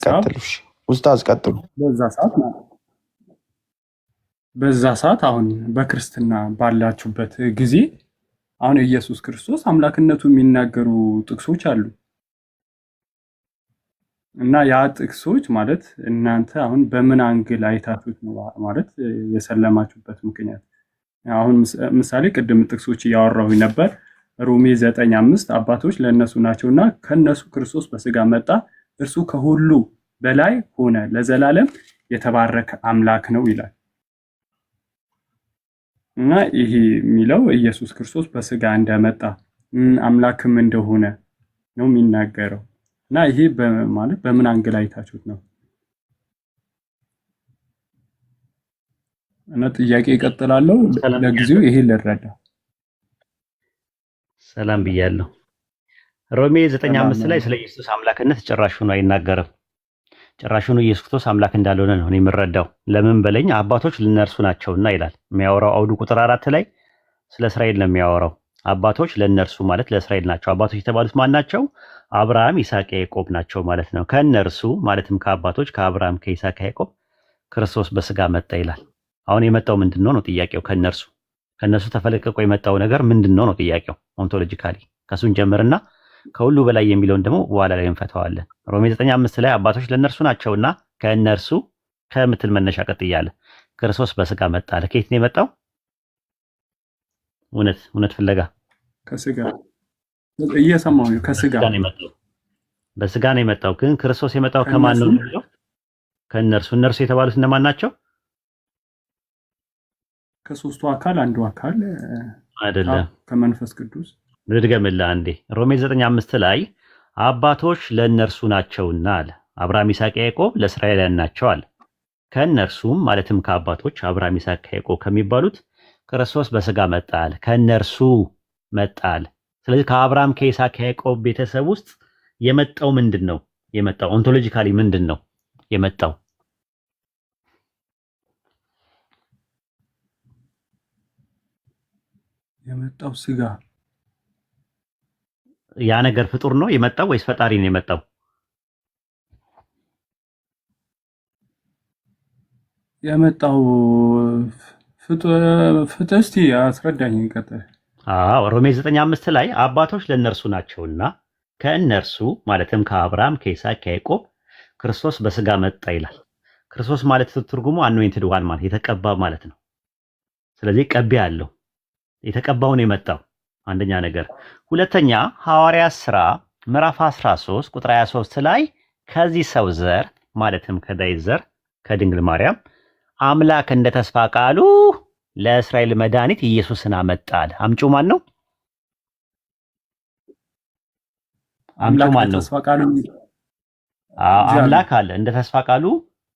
ቀጥሉ። ኡስታዝ ቀጥሉ። በዛ ሰዓት አሁን በክርስትና ባላችሁበት ጊዜ አሁን ኢየሱስ ክርስቶስ አምላክነቱ የሚናገሩ ጥቅሶች አሉ እና ያ ጥቅሶች ማለት እናንተ አሁን በምን አንግል አይታችሁት ነው ማለት የሰለማችሁበት ምክንያት? አሁን ምሳሌ ቅድም ጥቅሶች እያወራሁኝ ነበር። ሮሜ 9:5 አባቶች ለእነሱ ናቸውና ከነሱ ክርስቶስ በስጋ መጣ፣ እርሱ ከሁሉ በላይ ሆነ፣ ለዘላለም የተባረከ አምላክ ነው ይላል። እና ይሄ የሚለው ኢየሱስ ክርስቶስ በስጋ እንደመጣ አምላክም እንደሆነ ነው የሚናገረው። እና ይሄ ማለት በምን አንግል አይታችሁት ነው? እና ጥያቄ ይቀጥላለሁ። ለጊዜው ይሄ ልረዳ። ሰላም ብያለሁ። ሮሜ 9:5 ላይ ስለ ኢየሱስ አምላክነት ጭራሹን አይናገርም። ጭራሹን ኢየሱስ ክርስቶስ አምላክ እንዳልሆነ ነው የምረዳው። ለምን በለኝ፣ አባቶች ለእነርሱ ናቸውና ይላል። የሚያወራው አውዱ ቁጥር 4 ላይ ስለ እስራኤል ነው የሚያወራው። አባቶች ለእነርሱ ማለት ለእስራኤል ናቸው። አባቶች የተባሉት ማን ናቸው? አብርሃም፣ ይስሐቅ፣ ያዕቆብ ናቸው ማለት ነው። ከእነርሱ ማለትም ከአባቶች ከአብርሃም፣ ከይስሐቅ፣ ከያዕቆብ ክርስቶስ በስጋ መጣ ይላል። አሁን የመጣው ምንድነው ነው ጥያቄው? ከነሱ ተፈለቀቆ የመጣው ነገር ምንድነው ነው ጥያቄው? ኦንቶሎጂካሊ ከሱን ጀምርና ከሁሉ በላይ የሚለውን ደግሞ በኋላ ላይ እንፈታዋለን። ሮሜ 9:5 ላይ አባቶች ለእነርሱ ናቸውና ከእነርሱ ከምትል መነሻ ቀጥያለ ክርስቶስ በስጋ መጣ አለ። ከየት ነው የመጣው? እውነት ፍለጋ ከስጋ እየሰማሁ ነው። ከስጋ ነው የመጣው፣ በስጋ ነው የመጣው። ግን ክርስቶስ የመጣው ከማን ነው የሚለው? እነርሱ የተባሉት እነማን ናቸው? ከሶስቱ አካል አንዱ አካል አይደለም፣ ከመንፈስ ቅዱስ። ልድገምልህ አንዴ። ሮሜ 9:5 ላይ አባቶች ለእነርሱ ናቸውና አለ። አብርሃም፣ ይስሐቅ፣ ያዕቆብ ለእስራኤላውያን ናቸው አለ። ከእነርሱም ማለትም ከአባቶች አብርሃም፣ ይስሐቅ፣ ያዕቆብ ከሚባሉት ክርስቶስ በስጋ መጣ አለ። ከእነርሱ መጣ አለ። ስለዚህ ከአብርሃም፣ ከይስሐቅ፣ ከያዕቆብ ቤተሰብ ውስጥ የመጣው ምንድን ነው? የመጣው ኦንቶሎጂካሊ ምንድን ነው የመጣው? የመጣው ስጋ። ያ ነገር ፍጡር ነው የመጣው ወይስ ፈጣሪ ነው የመጣው? የመጣው ፍጡር። እስቲ አስረዳኝ። ቀጥል። ሮሜ 9:5 ላይ አባቶች ለእነርሱ ናቸውና ከእነርሱ ማለትም ከአብርሃም፣ ከይስሐቅ፣ ከያዕቆብ ክርስቶስ በስጋ መጣ ይላል። ክርስቶስ ማለት ትርጉሙ አኖይንትድ ዋን ማለት የተቀባ ማለት ነው። ስለዚህ ቀቢ ያለው የተቀባው ነው የመጣው። አንደኛ ነገር። ሁለተኛ ሐዋርያት ሥራ ምዕራፍ 13 ቁጥር 23 ላይ ከዚህ ሰው ዘር ማለትም ከዳዊት ዘር ከድንግል ማርያም አምላክ እንደ ተስፋ ቃሉ ለእስራኤል መድኃኒት ኢየሱስን አመጣል። አምጪው ማን ነው? አምላክ ማን ነው? አምላክ አለ። እንደ ተስፋ ቃሉ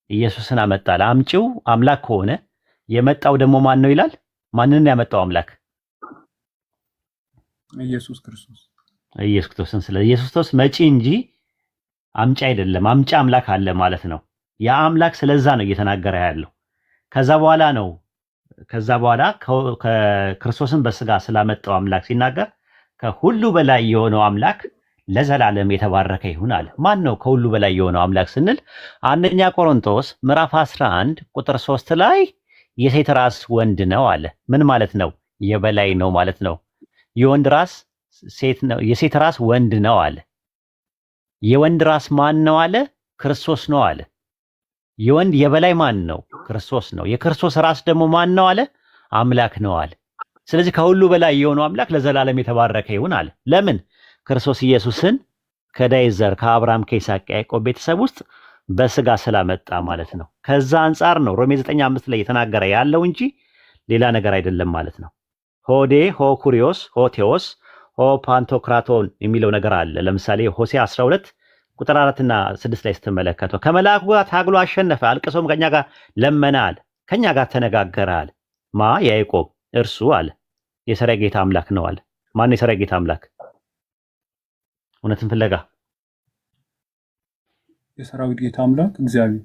ኢየሱስን አመጣል። አምጪው አምላክ ከሆነ የመጣው ደግሞ ማን ነው ይላል? ማንን ያመጣው አምላክ? ኢየሱስ ክርስቶስ። ኢየሱስ ክርስቶስን። ስለዚህ ኢየሱስ ክርስቶስ መጪ እንጂ አምጪ አይደለም። አምጪ አምላክ አለ ማለት ነው። ያ አምላክ ስለዛ ነው እየተናገረ ያለው። ከዛ በኋላ ክርስቶስን በስጋ ስላመጣው አምላክ ሲናገር ከሁሉ በላይ የሆነው አምላክ ለዘላለም የተባረከ ይሁን አለ። ማን ነው ከሁሉ በላይ የሆነው አምላክ ስንል አንደኛ ቆሮንቶስ ምዕራፍ 11 ቁጥር 3 ላይ የሴት ራስ ወንድ ነው አለ። ምን ማለት ነው? የበላይ ነው ማለት ነው። የወንድ ራስ ሴት ነው፣ የሴት ራስ ወንድ ነው አለ። የወንድ ራስ ማን ነው አለ? ክርስቶስ ነው አለ። የወንድ የበላይ ማን ነው? ክርስቶስ ነው። የክርስቶስ ራስ ደግሞ ማን ነው አለ? አምላክ ነው አለ። ስለዚህ ከሁሉ በላይ የሆነው አምላክ ለዘላለም የተባረከ ይሁን አለ። ለምን? ክርስቶስ ኢየሱስን ከዳዊት ዘር ከአብርሃም፣ ከይስሐቅ፣ ከያዕቆብ ቤተሰብ ውስጥ በስጋ ስላመጣ ማለት ነው። ከዛ አንጻር ነው ሮሜ 9:5 ላይ የተናገረ ያለው እንጂ ሌላ ነገር አይደለም ማለት ነው። ሆዴ፣ ሆኩሪዮስ፣ ሆቴዎስ፣ ፓንቶክራቶን የሚለው ነገር አለ። ለምሳሌ ሆሴ 12 ቁጥር 4 እና 6 ላይ ስትመለከተው ከመላእክቱ ጋር ታግሎ አሸነፈ፣ አልቅሶም ከኛ ጋር ለመነ አለ። ከኛ ጋር ተነጋገረ አለ። ያዕቆብ እርሱ አለ የሰራዊት ጌታ አምላክ ነው አለ። ማን ነው የሰራዊት ጌታ አምላክ? እውነትን ፍለጋ የሰራዊት ጌታ አምላክ እግዚአብሔር።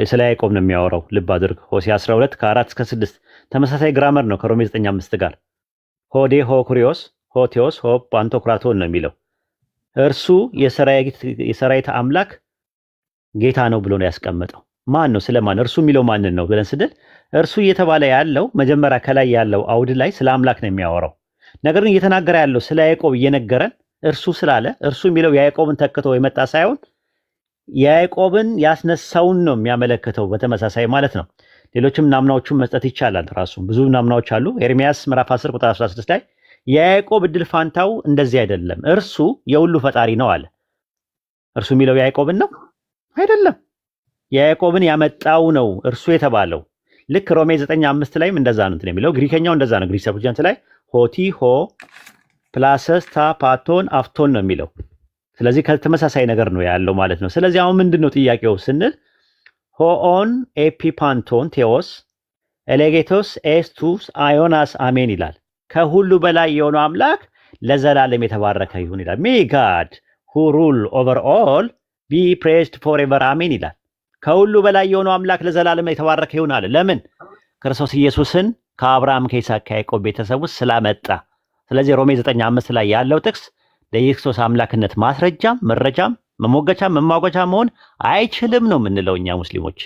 ስለ ያዕቆብ ነው የሚያወራው። ልብ አድርግ። ሆሴ 12 ከ4 እስከ 6 ተመሳሳይ ግራመር ነው ከሮሜ 9:5 ጋር። ሆዴ፣ ሆኩሪዮስ፣ ሆቴዎስ፣ ፓንቶክራቶን ነው የሚለው። እርሱ የሰራዊት አምላክ ጌታ ነው ብሎ ነው ያስቀመጠው። ማን ነው? ስለማን? እርሱ የሚለው ማንን ነው ብለን ስንል እርሱ እየተባለ ያለው መጀመሪያ ከላይ ያለው አውድ ላይ ስለ አምላክ ነው የሚያወራው። ነገር ግን እየተናገረ ያለው ስለ ያዕቆብ እየነገረን እርሱ ስላለ እርሱ የሚለው ያዕቆብን ተክቶ የመጣ ሳይሆን ያዕቆብን ያስነሳውን ነው የሚያመለክተው በተመሳሳይ ማለት ነው። ሌሎችም ናምናዎቹን መስጠት ይቻላል። ራሱ ብዙ ናምናዎች አሉ። ኤርሚያስ ምዕራፍ 10 ቁጥር 16 ላይ የያዕቆብ እድል ፋንታው እንደዚህ አይደለም፣ እርሱ የሁሉ ፈጣሪ ነው አለ። እርሱ የሚለው ያዕቆብን ነው አይደለም፣ ያዕቆብን ያመጣው ነው እርሱ የተባለው። ልክ ሮሜ 9:5 ላይም እንደዛ ነው እንትን የሚለው ግሪከኛው እንደዛ ነው። ግሪክ ሰብጀንት ላይ ሆቲ ሆ ፕላሰስ ታ ፓቶን አፍቶን ነው የሚለው። ስለዚህ ከተመሳሳይ ነገር ነው ያለው ማለት ነው። ስለዚህ አሁን ምንድነው ጥያቄው ስንል ሆኦን ኤፒፓንቶን ቴዎስ ኤሌጌቶስ ኤስቱስ አዮናስ አሜን ይላል። ከሁሉ በላይ የሆነው አምላክ ለዘላለም የተባረከ ይሁን ይላል። ሜይ ጋድ ሁ ሩል ኦቨር ኦል ቢ ፕሬዝድ ፎርኤቨር አሜን ይላል። ከሁሉ በላይ የሆነው አምላክ ለዘላለም የተባረከ ይሁን አለ። ለምን? ክርስቶስ ኢየሱስን ከአብርሃም ከይስሐቅ ከያዕቆብ ቤተሰብ ውስጥ ስላመጣ። ስለዚህ ሮሜ 9:5 ላይ ያለው ጥቅስ ለኢየሱስ አምላክነት ማስረጃም መረጃም መሞገቻም መማጎቻ መሆን አይችልም ነው የምንለው እኛ ሙስሊሞች።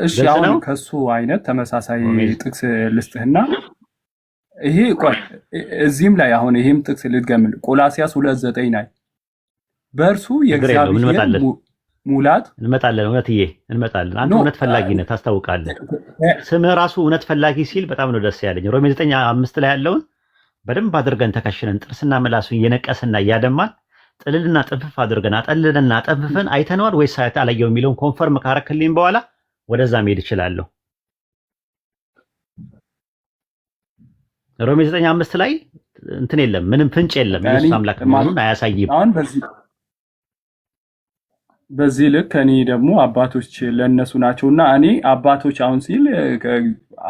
እሺ አሁን ከሱ አይነት ተመሳሳይ ጥቅስ ልስጥህና ይሄ እዚህም ላይ አሁን ይሄም ጥቅስ ልድገምል። ቆላስያስ 2:9 ላይ በእርሱ የእግዚአብሔር ሙላት እንመጣለን። እውነትዬ እንመጣለን። አንተ እውነት ፈላጊ ነህ ታስታውቃለህ። ስምህ ራሱ እውነት ፈላጊ ሲል በጣም ነው ደስ ያለኝ። ሮሜ 9:5 ላይ ያለውን በደንብ አድርገን ተከሽነን ጥርስና ምላሱን እየነቀስና እያደማን ጥልልና ጥንፍፍ አድርገን አጠልልና ጠንፍፈን አይተነዋል ወይስ አላየው የሚለውን ኮንፈርም ካረክልኝ በኋላ ወደዛ መሄድ እችላለሁ። ሮሜ 9:5 ላይ እንትን የለም፣ ምንም ፍንጭ የለም። ኢየሱስ አምላክ መሆኑን አያሳይም። አሁን በዚህ ልክ እኔ ደግሞ አባቶች ለነሱ ናቸውና እኔ አባቶች አሁን ሲል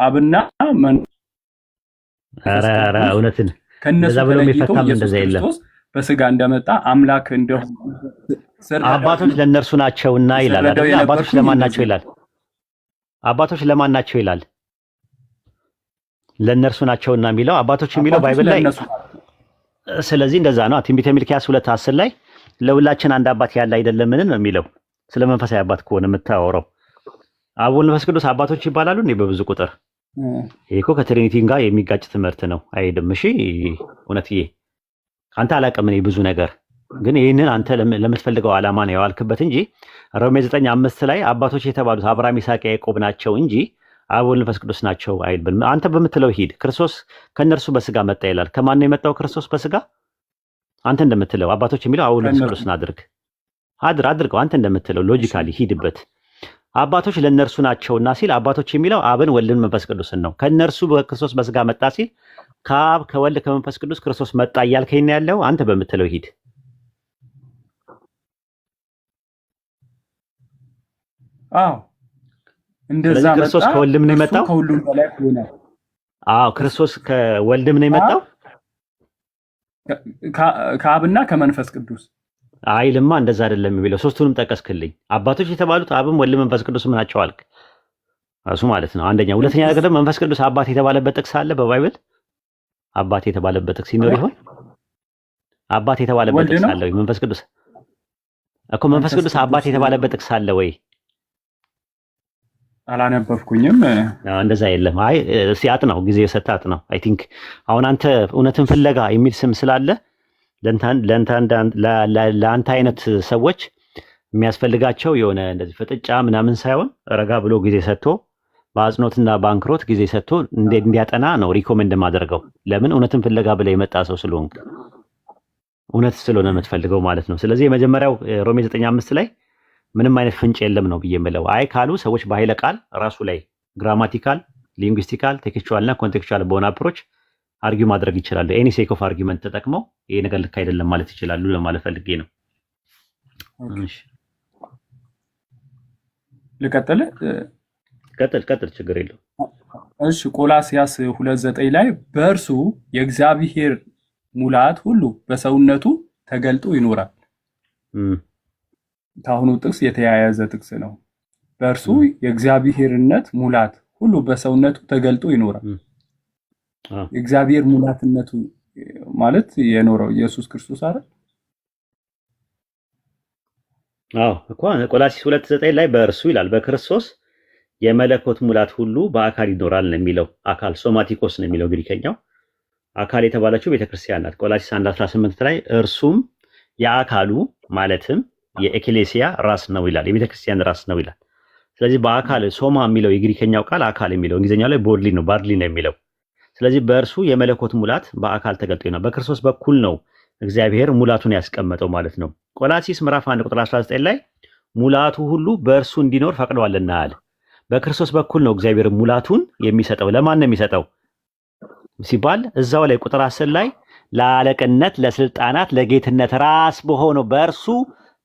አብና ኧረ እውነትን ከነሱ ብለው የሚፈታም እንደዛ የለም። በስጋ እንደመጣ አምላክ እንደሆነ አባቶች ለነርሱ ናቸውና ይላል አይደል? አባቶች ለማን ናቸው ይላል? አባቶች ለማን ናቸው ይላል? ለነርሱ ናቸውና የሚለው አባቶች የሚለው ባይብል ላይ። ስለዚህ እንደዛ ነው። ትንቢተ ሚልክያስ 2:10 ላይ ለሁላችን አንድ አባት ያለ አይደለምን ነው የሚለው። ስለ መንፈሳዊ አባት ከሆነ የምታወራው አብ ወልድ መንፈስ ቅዱስ አባቶች ይባላሉ እንዴ በብዙ ቁጥር? ይሄ እኮ ከትሪኒቲ ጋር የሚጋጭ ትምህርት ነው አይደለም? እሺ እውነትዬ አንተ አላውቅም እኔ ብዙ ነገር ግን ይህንን አንተ ለምትፈልገው ዓላማ ነው ያዋልክበት እንጂ ሮሜ 9:5 ላይ አባቶች የተባሉት አብርሃም ይስሐቅ ያዕቆብ ናቸው እንጂ አብ ወልድ መንፈስ ቅዱስ ናቸው አይልም። አንተ በምትለው ሂድ። ክርስቶስ ከነርሱ በስጋ መጣ ይላል። ከማን ነው የመጣው ክርስቶስ በስጋ? አንተ እንደምትለው አባቶች የሚለው አብ ወልድ መንፈስ ቅዱስን አድርገው አንተ እንደምትለው ሎጂካሊ ሂድበት። አባቶች ለነርሱ ናቸውና ሲል አባቶች የሚለው አብን ወልድን መንፈስ ቅዱስን ነው። ከነርሱ በክርስቶስ በስጋ መጣ ሲል ከአብ ከወልድ ከመንፈስ ቅዱስ ክርስቶስ መጣ እያልከኝ ነው ያለው። አንተ በምትለው ሂድ። አዎ እንደዛ መጣ። ክርስቶስ ከወልድም ነው የመጣው። ከሁሉም በላይ ሆነ። አዎ ክርስቶስ ከወልድም ነው የመጣው። ከአብና ከመንፈስ ቅዱስ አይልማ፣ እንደዛ አይደለም የሚለው። ሶስቱንም ጠቀስክልኝ። አባቶች የተባሉት አብም ወልድ መንፈስ ቅዱስም ናቸው አልክ። እሱ ማለት ነው አንደኛ። ሁለተኛ ነገር ደግሞ መንፈስ ቅዱስ አባት የተባለበት ጥቅስ አለ በባይብል? አባት የተባለበት ጥቅስ ይኖር ይሆን? አባት የተባለበት ጥቅስ አለ ወይ? መንፈስ ቅዱስ እኮ መንፈስ ቅዱስ አባት የተባለበት ጥቅስ አለ ወይ? አላነበብኩኝም። እንደዛ የለም። አይ ሲያጥ ነው ጊዜ ሰጣጥ ነው። አይ ቲንክ አሁን አንተ እውነትን ፍለጋ የሚል ስም ስላለ ለአንተ አይነት ሰዎች የሚያስፈልጋቸው የሆነ እንደዚህ ፍጥጫ ምናምን ሳይሆን ረጋ ብሎ ጊዜ ሰጥቶ በአጽኖትና በአንክሮት ጊዜ ሰጥቶ እንዲያጠና ነው ሪኮሜንድ ማደርገው። ለምን? እውነትን ፍለጋ ብለህ የመጣ ሰው ስለሆንክ እውነት ስለሆነ የምትፈልገው ማለት ነው። ስለዚህ የመጀመሪያው ሮሜ 9:5 ላይ ምንም አይነት ፍንጭ የለም ነው ብዬ የምለው። አይ ካሉ ሰዎች በኃይለ ቃል ራሱ ላይ ግራማቲካል፣ ሊንጉስቲካል፣ ቴክስቹዋል እና ኮንቴክስቹዋል በሆነ አፕሮች አርጊው ማድረግ ይችላሉ። ኤኒ ሴክ ኦፍ አርጊመንት ተጠቅመው ይሄ ነገር ልክ አይደለም ማለት ይችላሉ ለማለት ፈልጌ ነው። እሺ ልቀጥል? ቀጥል፣ ችግር የለው። እሺ ቆላስያስ 2:9 ላይ በእርሱ የእግዚአብሔር ሙላት ሁሉ በሰውነቱ ተገልጦ ይኖራል። ከአሁኑ ጥቅስ የተያያዘ ጥቅስ ነው። በእርሱ የእግዚአብሔርነት ሙላት ሁሉ በሰውነቱ ተገልጦ ይኖራል። የእግዚአብሔር ሙላትነቱ ማለት የኖረው ኢየሱስ ክርስቶስ አይደል? አዎ እኮ ቆላሲስ 2:9 ላይ በእርሱ ይላል በክርስቶስ የመለኮት ሙላት ሁሉ በአካል ይኖራል ነው የሚለው። አካል ሶማቲኮስ ነው የሚለው ግሪከኛው። አካል የተባለችው ቤተክርስቲያን ናት። ቆላሲስ 1:18 ላይ እርሱም የአካሉ ማለትም የኤክሌሲያ ራስ ነው ይላል። የቤተክርስቲያን ራስ ነው ይላል። ስለዚህ በአካል ሶማ የሚለው የግሪከኛው ቃል አካል የሚለው እንግሊዝኛው ላይ ቦድሊ ነው ባድሊ ነው የሚለው። ስለዚህ በእርሱ የመለኮት ሙላት በአካል ተገልጦ ነው። በክርስቶስ በኩል ነው እግዚአብሔር ሙላቱን ያስቀመጠው ማለት ነው። ቆላሲስ ምዕራፍ 1 ቁጥር 19 ላይ ሙላቱ ሁሉ በእርሱ እንዲኖር ፈቅዷልና አለ። በክርስቶስ በኩል ነው እግዚአብሔር ሙላቱን የሚሰጠው። ለማን ነው የሚሰጠው ሲባል እዛው ላይ ቁጥር 10 ላይ ለአለቅነት፣ ለስልጣናት፣ ለጌትነት ራስ በሆነው በእርሱ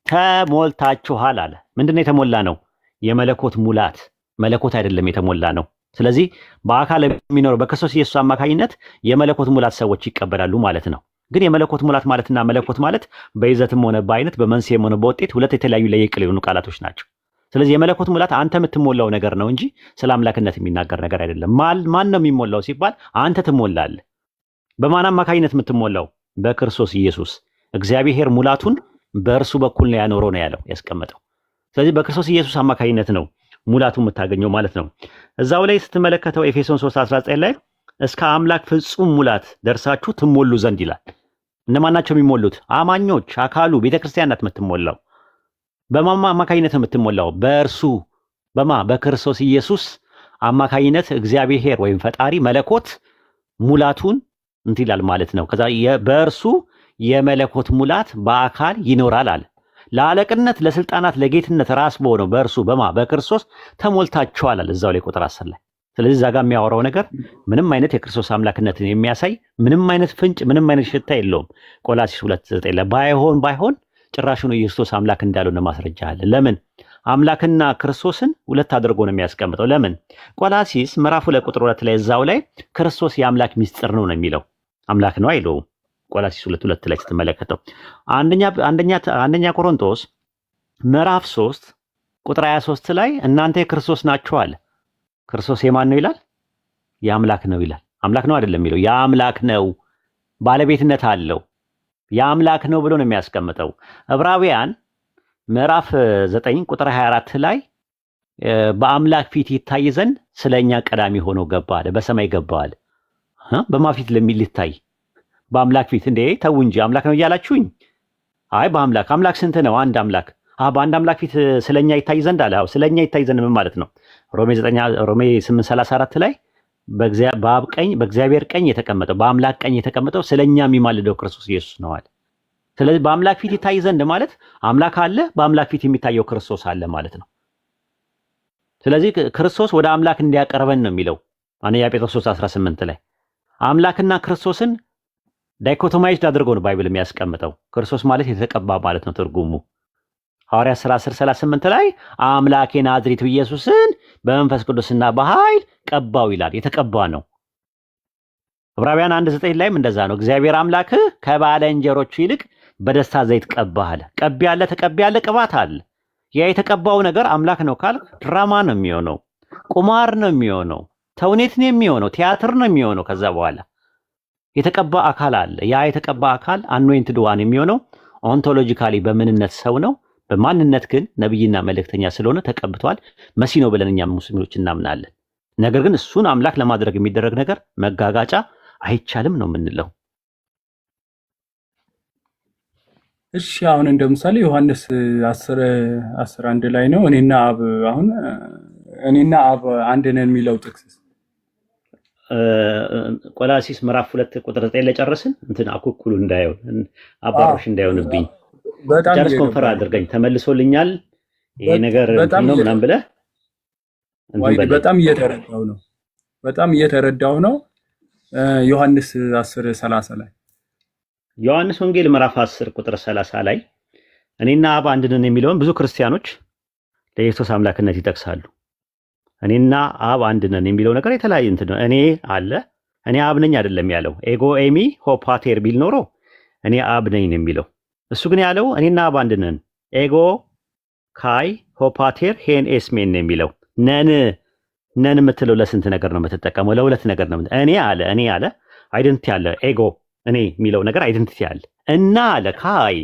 ተሞልታችኋል አለ። ምንድነው የተሞላ ነው? የመለኮት ሙላት። መለኮት አይደለም የተሞላ ነው። ስለዚህ በአካል የሚኖረው በክርስቶስ ኢየሱስ አማካኝነት የመለኮት ሙላት ሰዎች ይቀበላሉ ማለት ነው። ግን የመለኮት ሙላት ማለትና መለኮት ማለት በይዘትም ሆነ በአይነት በመንስኤም ሆነ በውጤት ሁለት የተለያዩ ለየቅል የሆኑ ቃላቶች ናቸው። ስለዚህ የመለኮት ሙላት አንተ የምትሞላው ነገር ነው እንጂ ስለ አምላክነት የሚናገር ነገር አይደለም። ማን ነው የሚሞላው ሲባል አንተ ትሞላለህ። በማን አማካኝነት የምትሞላው? በክርስቶስ ኢየሱስ። እግዚአብሔር ሙላቱን በእርሱ በኩል ነው ያኖረው ነው ያለው ያስቀመጠው። ስለዚህ በክርስቶስ ኢየሱስ አማካኝነት ነው ሙላቱን የምታገኘው ማለት ነው። እዛው ላይ ስትመለከተው ኤፌሶን 3:19 ላይ እስከ አምላክ ፍጹም ሙላት ደርሳችሁ ትሞሉ ዘንድ ይላል። እነማን ናቸው የሚሞሉት? አማኞች። አካሉ ቤተክርስቲያን ናት የምትሞላው። በማማ አማካኝነት የምትሞላው? በእርሱ በክርስቶስ ኢየሱስ አማካኝነት እግዚአብሔር ወይም ፈጣሪ መለኮት ሙላቱን እንት ይላል ማለት ነው። ከዛ በእርሱ የመለኮት ሙላት በአካል ይኖራል አለ። ለአለቅነት፣ ለስልጣናት፣ ለጌትነት ራስ በሆነው በእርሱ በክርስቶስ ተሞልታችኋል አለ እዛው ላይ ቁጥር 10 ላይ። ስለዚህ እዛ ጋር የሚያወራው ነገር ምንም አይነት የክርስቶስ አምላክነትን የሚያሳይ ምንም አይነት ፍንጭ ምንም አይነት ሽታ የለውም። ቆላሲስ 2:9 ላይ ባይሆን ጭራሹን ኢየሱስ አምላክ እንዳልሆነ ማስረጃ አለ። ለምን? አምላክና ክርስቶስን ሁለት አድርጎ ነው የሚያስቀምጠው። ለምን? ቆላሲስ ምዕራፍ 2 ቁጥር 2 ላይ እዛው ላይ ክርስቶስ የአምላክ ሚስጥር ነው የሚለው። አምላክ ነው አይለውም። ቆላሲስ 2:2 ላይ ስትመለከተው አንደኛ ቆሮንቶስ ምዕራፍ 3 ቁጥር 23 ላይ እናንተ የክርስቶስ ናችሁ አለ። ክርስቶስ የማን ነው ይላል? የአምላክ ነው ይላል። አምላክ ነው አይደለም የሚለው የአምላክ ነው፣ ባለቤትነት አለው። የአምላክ ነው ብሎ ነው የሚያስቀምጠው። ዕብራውያን ምዕራፍ 9 ቁጥር 24 ላይ በአምላክ ፊት ይታይ ዘንድ ስለኛ ቀዳሚ ሆኖ ገባ አለ። በሰማይ ገባ አለ። በማን ፊት ሊታይ? በአምላክ ፊት። እንዴ ተው እንጂ አምላክ ነው እያላችሁኝ? አይ አምላክ ስንት ነው? አንድ አምላክ። በአንድ አምላክ ፊት ስለኛ ይታይ ዘንድ አለ። ስለኛ ይታይ ዘንድ ምን ማለት ነው? ሮሜ 8:34 ላይ በአብ ቀኝ በእግዚአብሔር ቀኝ የተቀመጠው በአምላክ ቀኝ የተቀመጠው ስለኛ የሚማልደው ክርስቶስ ኢየሱስ ነው አለ። ስለዚህ በአምላክ ፊት ይታይ ዘንድ ማለት አምላክ አለ፣ በአምላክ ፊት የሚታየው ክርስቶስ አለ ማለት ነው። ስለዚህ ክርስቶስ ወደ አምላክ እንዲያቀርበን ነው የሚለው አንደኛ ጴጥሮስ 3:18 ላይ። አምላክና ክርስቶስን ዳይኮቶማይዝድ አድርጎ ነው ባይብል የሚያስቀምጠው። ክርስቶስ ማለት የተቀባ ማለት ነው ትርጉሙ። ሐዋርያት ሥራ 10:38 ላይ አምላኬ ናዝሬቱ ኢየሱስን በመንፈስ ቅዱስና በኃይል ቀባው ይላል። የተቀባ ነው። ዕብራውያን 1:9 ላይም እንደዛ ነው። እግዚአብሔር አምላክህ ከባልንጀሮቹ ይልቅ በደስታ ዘይት ቀባህ አለ። ቀቢ ያለ ተቀቢ ያለ ቅባት አለ። ያ የተቀባው ነገር አምላክ ነው ካልክ ድራማ ነው የሚሆነው፣ ቁማር ነው የሚሆነው፣ ተውኔት ነው የሚሆነው፣ ቲያትር ነው የሚሆነው። ከዛ በኋላ የተቀባ አካል አለ። ያ የተቀባ አካል አኖይንትድ ዋን የሚሆነው ኦንቶሎጂካሊ በምንነት ሰው ነው። በማንነት ግን ነብይና መልእክተኛ ስለሆነ ተቀብቷል። መሲህ ነው ብለን እኛም ሙስሊሞች እናምናለን። ነገር ግን እሱን አምላክ ለማድረግ የሚደረግ ነገር መጋጋጫ አይቻልም ነው የምንለው። እሺ አሁን እንደ ምሳሌ ዮሐንስ 10:11 ላይ ነው እኔና አብ አንድ ነን የሚለው ጥቅስ። ቆላሲስ ምዕራፍ 2 ቁጥር 9 ላይ ጨረስን። እንትን አኩኩሉ እንዳይሆን አባሮሽ እንዳይሆንብኝ ጨርስ ኮንፈር አድርገኝ ተመልሶልኛል ይሄ ነገር ነው ምናምን ብለህ በጣም እየተረዳው ነው። ዮሐንስ 10:30 ላይ ዮሐንስ ወንጌል ምዕራፍ 10 ቁጥር 30 ላይ እኔና አብ አንድ ነን የሚለውን ብዙ ክርስቲያኖች ለኢየሱስ አምላክነት ይጠቅሳሉ። እኔና አብ አንድ ነን የሚለው ነገር የተለያየ እንትን ነው። እኔ አብ ነኝ አይደለም ያለው። ኤጎ ኤሚ ሆፓቴር ቢል ኖሮ እኔ አብ ነኝ ነው የሚለው። እሱ ግን ያለው እኔና አብ አንድ ነን። ኤጎ ካይ ሆፓቴር ሄን ኤስሜን ነው የሚለው። ነን የምትለው ለስንት ነገር ነው የምትጠቀመው? ለሁለት ነገር ነው። እኔ አለ አይደንቲቲ አለ። ኤጎ እኔ የሚለው ነገር አይደንቲቲ አለ እና አለ ካይ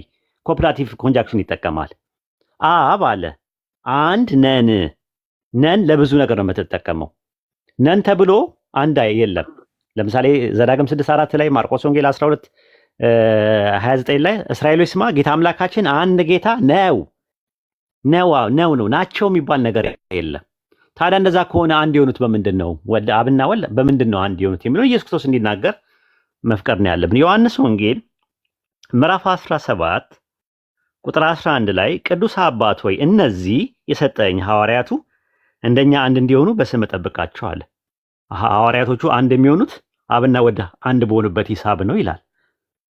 ኮፕላቲቭ ኮንጃክሽን ይጠቀማል። አብ አለ አንድ ነን። ነን ለብዙ ነገር ነው የምትጠቀመው። ነን ተብሎ አንድ የለም። ለምሳሌ ዘዳግም 6:4 ላይ፣ ማርቆስ ወንጌል 12:29 ላይ እስራኤሎች ስማ ጌታ አምላካችን አንድ ጌታ ነው ናቸው የሚባል ነገር የለም። ታዲያ እንደዛ ከሆነ አንድ የሆኑት በምንድን ነው? ወልድ አብና ወልድ በምንድን ነው አንድ የሆኑት የሚለው ኢየሱስ ክርስቶስ እንዲናገር መፍቀድ ነው ያለብን። ዮሐንስ ወንጌል ምዕራፍ 17 ቁጥር 11 ላይ ቅዱስ አባት ሆይ እነዚህ የሰጠኝ ሐዋርያቱ እንደኛ አንድ እንዲሆኑ በስም እጠብቃቸዋል። ሐዋርያቶቹ አንድ የሚሆኑት አብና ወልድ አንድ በሆኑበት ሂሳብ ነው ይላል።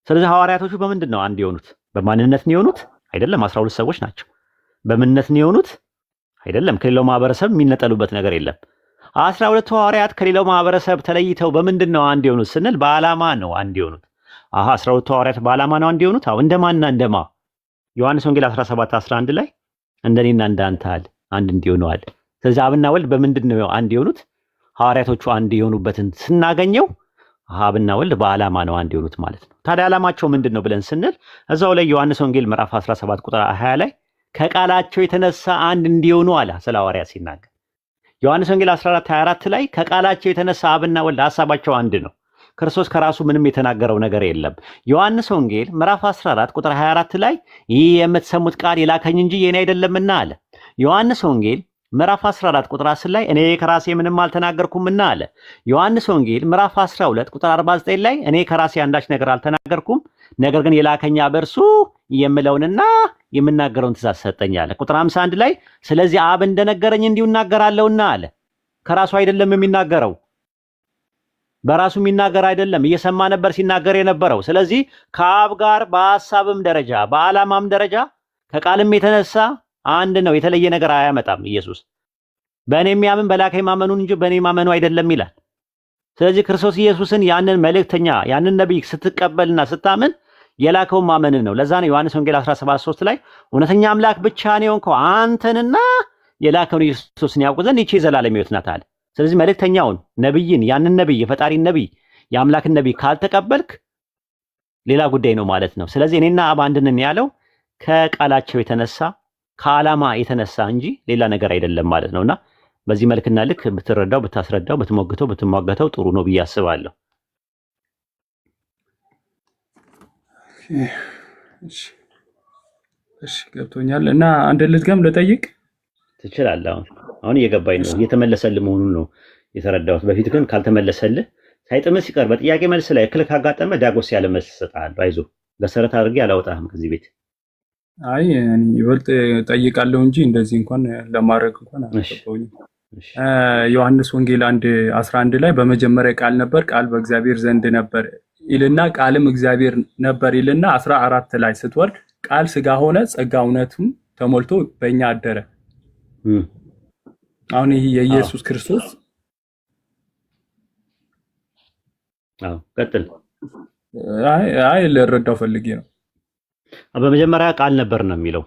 ስለዚህ ሐዋርያቶቹ በምንድን ነው አንድ የሆኑት? በማንነት ነው የሆኑት? አይደለም። 12 ሰዎች ናቸው። በምንነት ነው የሆኑት? አይደለም። ከሌላው ማህበረሰብ የሚነጠሉበት ነገር የለም። 12 ሐዋርያት ከሌላው ማህበረሰብ ተለይተው በምንድን ነው አንድ የሆኑት ስንል በዓላማ ነው አንድ የሆኑት። 12 ሐዋርያት በዓላማ ነው አንድ የሆኑት። አዎ እንደማንና እንደማ ዮሐንስ ወንጌል 17:11 ላይ እንደኔና እንዳንተ አንድ እንዲሆነዋል። ስለዚህ አብና ወልድ በምንድን ነው አንድ የሆኑት? ሐዋርያቶቹ አንድ የሆኑበትን ስናገኘው አብና ወልድ በዓላማ ነው አንድ የሆኑት ማለት ነው። ታዲያ ዓላማቸው ምንድን ነው ብለን ስንል እዛው ላይ ዮሐንስ ወንጌል ምዕራፍ 17 ቁጥር 20 ላይ ከቃላቸው የተነሳ አንድ እንዲሆኑ አለ ስለ ሐዋርያት ሲናገር። ዮሐንስ ወንጌል 14:24 ላይ ከቃላቸው የተነሳ አብና ወልድ ሐሳባቸው አንድ ነው። ክርስቶስ ከራሱ ምንም የተናገረው ነገር የለም። ዮሐንስ ወንጌል ምዕራፍ 14 ቁጥር 24 ላይ ይህ የምትሰሙት ቃል የላከኝ እንጂ የኔ አይደለምና አለ። ዮሐንስ ወንጌል ምዕራፍ 14 ቁጥር 10 ላይ እኔ ከራሴ ምንም አልተናገርኩምና አለ። ዮሐንስ ወንጌል ምዕራፍ 12 ቁጥር 49 ላይ እኔ ከራሴ አንዳች ነገር አልተናገርኩም፣ ነገር ግን የላከኝ በእርሱ የምለውንና የምናገረውን ትእዛዝ ሰጠኝ አለ። ቁጥር 51 ላይ ስለዚህ አብ እንደነገረኝ እንዲሁ እናገራለሁና አለ። ከራሱ አይደለም የሚናገረው፣ በራሱ የሚናገር አይደለም፣ እየሰማ ነበር ሲናገር የነበረው። ስለዚህ ከአብ ጋር በሐሳብም ደረጃ በዓላማም ደረጃ ከቃልም የተነሳ አንድ ነው። የተለየ ነገር አያመጣም ኢየሱስ። በእኔ የሚያምን በላከኝ ማመኑን እንጂ በእኔ ማመኑ አይደለም ይላል። ስለዚህ ክርስቶስ ኢየሱስን ያንን መልእክተኛ ያንን ነቢይ ስትቀበልና ስታምን የላከውን ማመንን ነው። ለዛ ነው ዮሐንስ ወንጌል 17:3 ላይ እውነተኛ አምላክ ብቻ ነው የሆንከው አንተንና የላከውን ኢየሱስን ያውቁ ዘንድ ይህች የዘላለም ሕይወት ናት አለ። ስለዚህ መልእክተኛውን ነቢይን ያንን ነቢይ የፈጣሪን ነቢይ የአምላክን ነቢይ ካልተቀበልክ ሌላ ጉዳይ ነው ማለት ነው። ስለዚህ እኔና አብ አንድ ነን ያለው ከቃላቸው የተነሳ ከዓላማ የተነሳ እንጂ ሌላ ነገር አይደለም ማለት ነውና በዚህ መልክና ልክ ብትረዳው ብታስረዳው ብትሟገተው ጥሩ ነው ብዬ አስባለሁ። እሺ ገብቶኛል። እና አንድ ልድገም ልጠይቅ ትችላለህ? አሁን እየገባኝ ነው፣ እየተመለሰልህ መሆኑን ነው የተረዳሁት። በፊት ግን ካልተመለሰልህ ሳይጥምህ ሲቀር በጥያቄ መልስ ላይ እክል ካጋጠመ ዳጎስ ያለ መልስ እሰጥሃለሁ። አይዞህ መሰረት አድርጌ አላወጣህም ከዚህ ቤት። አይ ይበልጥ ጠይቃለሁ እንጂ እንደዚህ እንኳን ለማድረግ እንኳን አልገባኝም። ዮሐንስ ወንጌል 1:11 ላይ በመጀመሪያ ቃል ነበር፣ ቃል በእግዚአብሔር ዘንድ ነበር ይልና ቃልም እግዚአብሔር ነበር ይልና 14 ላይ ስትወርድ ቃል ስጋ ሆነ ጸጋ እውነቱን ተሞልቶ በእኛ አደረ። አሁን ይሄ የኢየሱስ ክርስቶስ ቀጥል። አይ ልረዳው ፈልጌ ነው። በመጀመሪያ ቃል ነበር ነው የሚለው።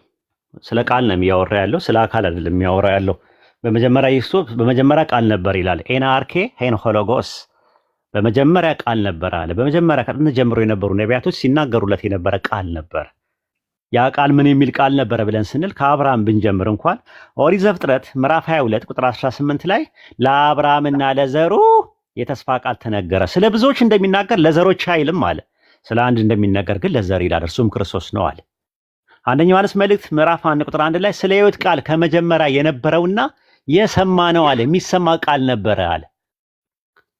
ስለ ቃል ነው የሚያወራ ያለው፣ ስለ አካል አይደለም የሚያወራ ያለው። በመጀመሪያ ኢየሱስ በመጀመሪያ ቃል ነበር ይላል። ኤናርኬ ሄንሆሎጎስ በመጀመሪያ ቃል ነበር አለ። በመጀመሪያ ከጥንት ጀምሮ የነበሩ ነቢያቶች ሲናገሩለት የነበረ ቃል ነበር። ያ ቃል ምን የሚል ቃል ነበረ ብለን ስንል ከአብርሃም ብንጀምር እንኳን ኦሪት ዘፍጥረት ምዕራፍ 22 ቁጥር 18 ላይ ለአብርሃምና ለዘሩ የተስፋ ቃል ተነገረ። ስለ ብዙዎች እንደሚናገር ለዘሮች አይልም አለ። ስለ አንድ እንደሚነገር ግን ለዘር ይላል፣ እርሱም ክርስቶስ ነው አለ። አንደኛ ዮሐንስ መልእክት ምዕራፍ 1 ቁጥር 1 ላይ ስለ ሕይወት ቃል ከመጀመሪያ የነበረውና የሰማ ነው አለ። የሚሰማ ቃል ነበረ አለ።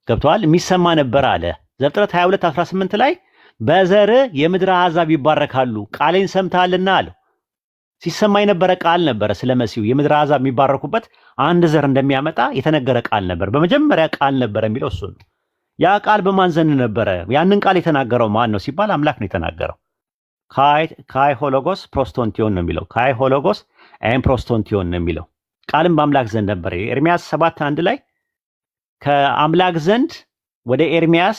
ገብቷል? የሚሰማ ነበር አለ። ዘፍጥረት 22:18 ላይ በዘር የምድር አሕዛብ ይባረካሉ ቃሌን ሰምተሃልና አለ። ሲሰማ የነበረ ቃል ነበረ። ስለ መሲሁ የምድር አሕዛብ የሚባረኩበት አንድ ዘር እንደሚያመጣ የተነገረ ቃል ነበር። በመጀመሪያ ቃል ነበረ የሚለው እሱ ነው። ያ ቃል በማን ዘንድ ነበረ? ያንን ቃል የተናገረው ማን ነው ሲባል አምላክ ነው የተናገረው። ካይ ሆሎጎስ ፕሮስቶንቲዮን ነው የሚለው። ካይ ሆሎጎስ ኤም ፕሮስቶንቲዮን ነው የሚለው። ቃልም በአምላክ ዘንድ ነበረ። ኤርሚያስ 7:1 ላይ ከአምላክ ዘንድ ወደ ኤርሚያስ